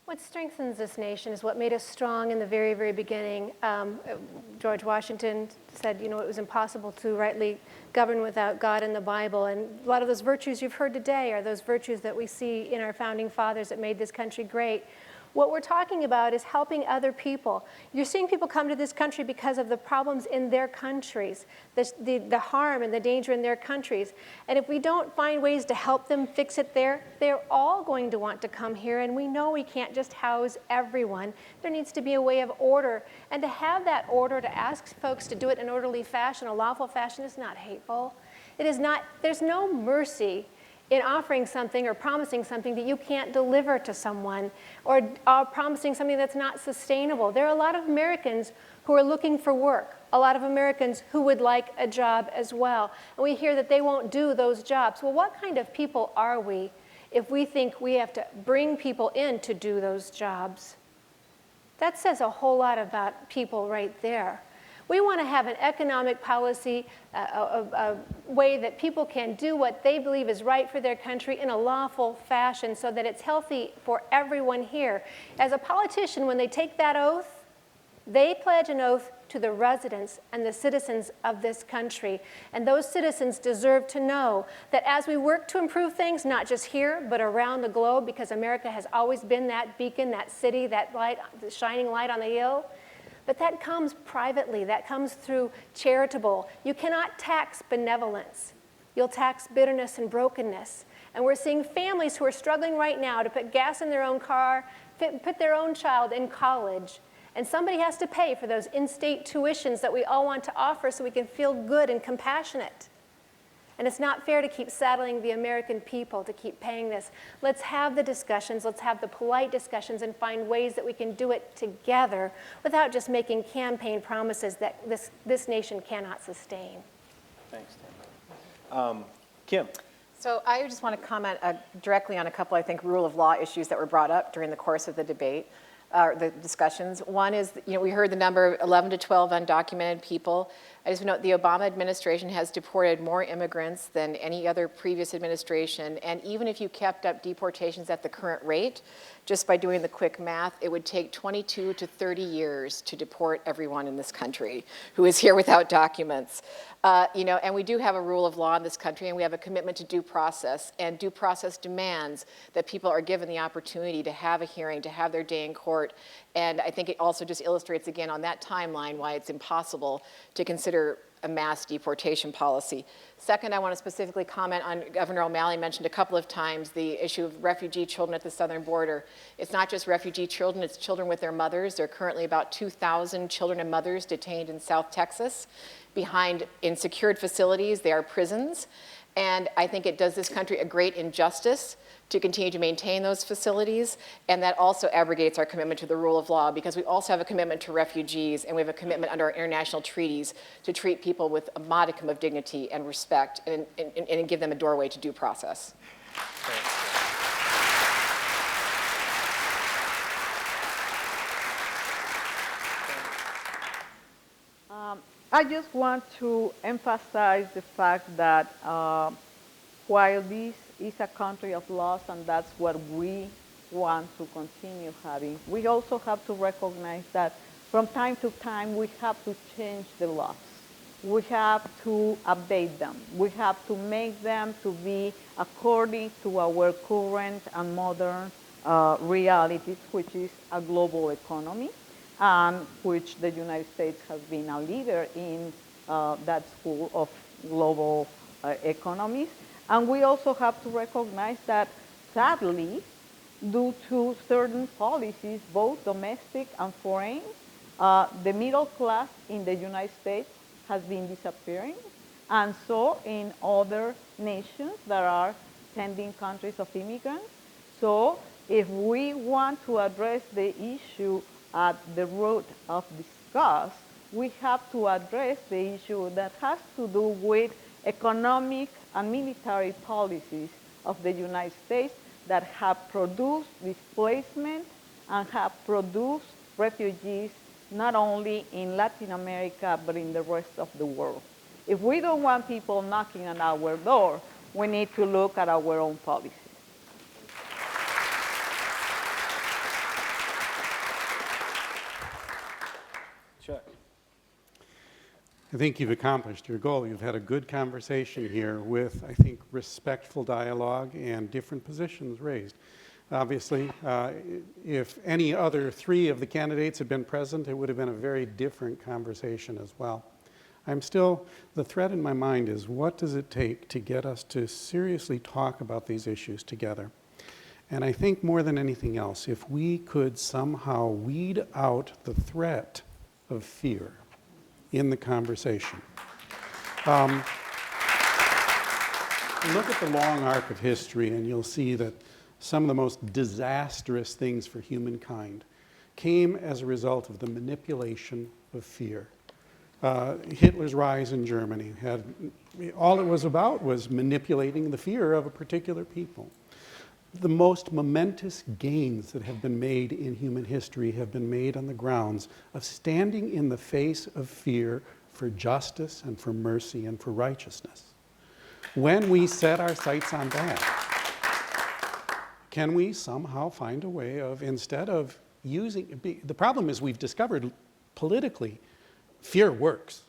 What strengthens this nation is what made us strong in the very, very beginning. George Washington said, you know, it was impossible to rightly govern without God and the Bible. And a lot of those virtues you've heard today are those virtues that we see in our founding fathers that made this country great. What we're talking about is helping other people. You're seeing people come to this country because of the problems in their countries, the harm and the danger in their countries. And if we don't find ways to help them fix it there, they're all going to want to come here. And we know we can't just house everyone. There needs to be a way of order. And to have that order, to ask folks to do it in an orderly fashion, a lawful fashion, is not hateful. It is not, there's no mercy in offering something or promising something that you can't deliver to someone, or promising something that's not sustainable. There are a lot of Americans who are looking for work, a lot of Americans who would like a job as well. And we hear that they won't do those jobs. Well, what kind of people are we if we think we have to bring people in to do those jobs? That says a whole lot about people right there. We want to have an economic policy, a way that people can do what they believe is right for their country in a lawful fashion so that it's healthy for everyone here. As a politician, when they take that oath, they pledge an oath to the residents and the citizens of this country. And those citizens deserve to know that as we work to improve things, not just here, but around the globe, because America has always been that beacon, that city, that light, the shining light on the hill, but that comes privately. That comes through charitable. You cannot tax benevolence. You'll tax bitterness and brokenness. And we're seeing families who are struggling right now to put gas in their own car, put their own child in college. And somebody has to pay for those in-state tuitions that we all want to offer so we can feel good and compassionate. And it's not fair to keep saddling the American people to keep paying this. Let's have the discussions, let's have the polite discussions and find ways that we can do it together without just making campaign promises that this nation cannot sustain. Thanks, Tim. Kim. So I just want to comment directly on a couple, I think, rule of law issues that were brought up during the course of the debate. The discussions. One is, we heard the number 11 to 12 undocumented people. I just note the Obama administration has deported more immigrants than any other previous administration, and even if you kept up deportations at the current rate, just by doing the quick math, it would take 22 to 30 years to deport everyone in this country who is here without documents. And we do have a rule of law in this country, and we have a commitment to due process, and due process demands that people are given the opportunity to have a hearing, to have their day in court, and I think it also just illustrates again on that timeline why it's impossible to consider a mass deportation policy. Second, I want to specifically comment on Governor O'Malley mentioned a couple of times the issue of refugee children at the southern border. It's not just refugee children, it's children with their mothers. There are currently about 2,000 children and mothers detained in South Texas in secured facilities. They are prisons. And I think it does this country a great injustice to continue to maintain those facilities, and that also abrogates our commitment to the rule of law, because we also have a commitment to refugees, and we have a commitment under our international treaties to treat people with a modicum of dignity and respect, and give them a doorway to due process. I just want to emphasize the fact that while this is a country of laws and that's what we want to continue having, we also have to recognize that from time to time we have to change the laws. We have to update them. We have to make them to be according to our current and modern realities, which is a global economy, and which the United States has been a leader in that school of global economies. And we also have to recognize that, sadly, due to certain policies, both domestic and foreign, the middle class in the United States has been disappearing, and so in other nations that are sending countries of immigrants. So if we want to address the issue at the root of disgust, we have to address the issue that has to do with economic and military policies of the United States that have produced displacement and have produced refugees not only in Latin America, but in the rest of the world. If we don't want people knocking on our door, we need to look at our own policies. Chuck. I think you've accomplished your goal. You've had a good conversation here with, I think, respectful dialogue and different positions raised. Obviously, if any other three of the candidates had been present, it would have been a very different conversation as well. The thread in my mind is, what does it take to get us to seriously talk about these issues together? And I think more than anything else, if we could somehow weed out the threat of fear in the conversation. Look at the long arc of history and you'll see that some of the most disastrous things for humankind came as a result of the manipulation of fear. Hitler's rise in Germany all it was about was manipulating the fear of a particular people. The most momentous gains that have been made in human history have been made on the grounds of standing in the face of fear for justice and for mercy and for righteousness. When we set our sights on that, can we somehow find a way of, instead of using, the problem is we've discovered politically, fear works.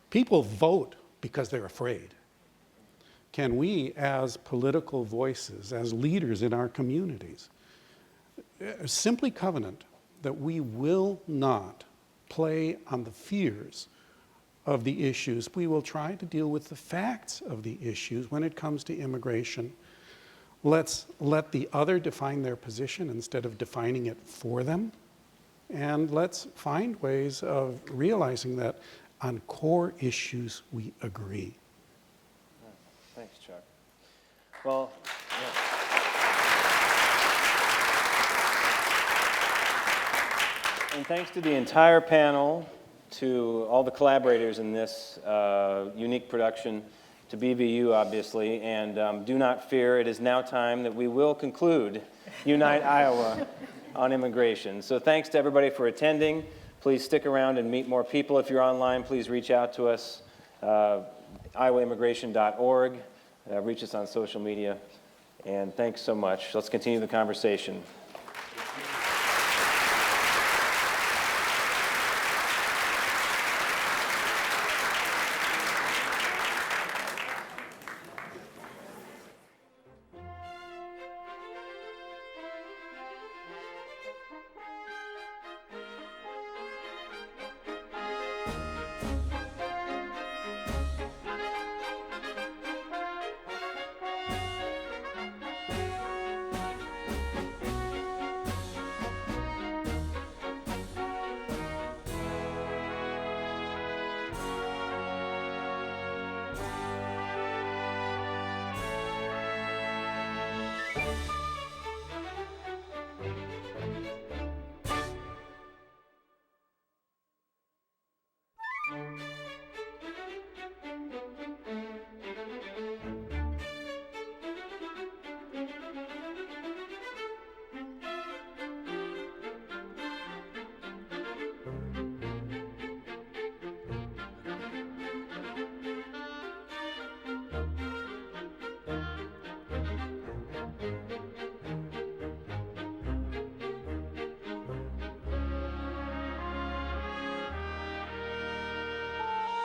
People vote because they're afraid. Can we, as political voices, as leaders in our communities, simply covenant that we will not play on the fears of the issues. We will try to deal with the facts of the issues when it comes to immigration. Let's let the other define their position instead of defining it for them. And let's find ways of realizing that on core issues we agree. Thanks, Chuck. Well, and thanks to the entire panel, to all the collaborators in this unique production, to BVU, obviously, and do not fear, it is now time that we will conclude Unite Iowa on immigration. So thanks to everybody for attending. Please stick around and meet more people. If you're online, please reach out to us, iowaimmigration.org. Reach us on social media. And thanks so much. Let's continue the conversation.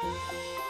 Thank you.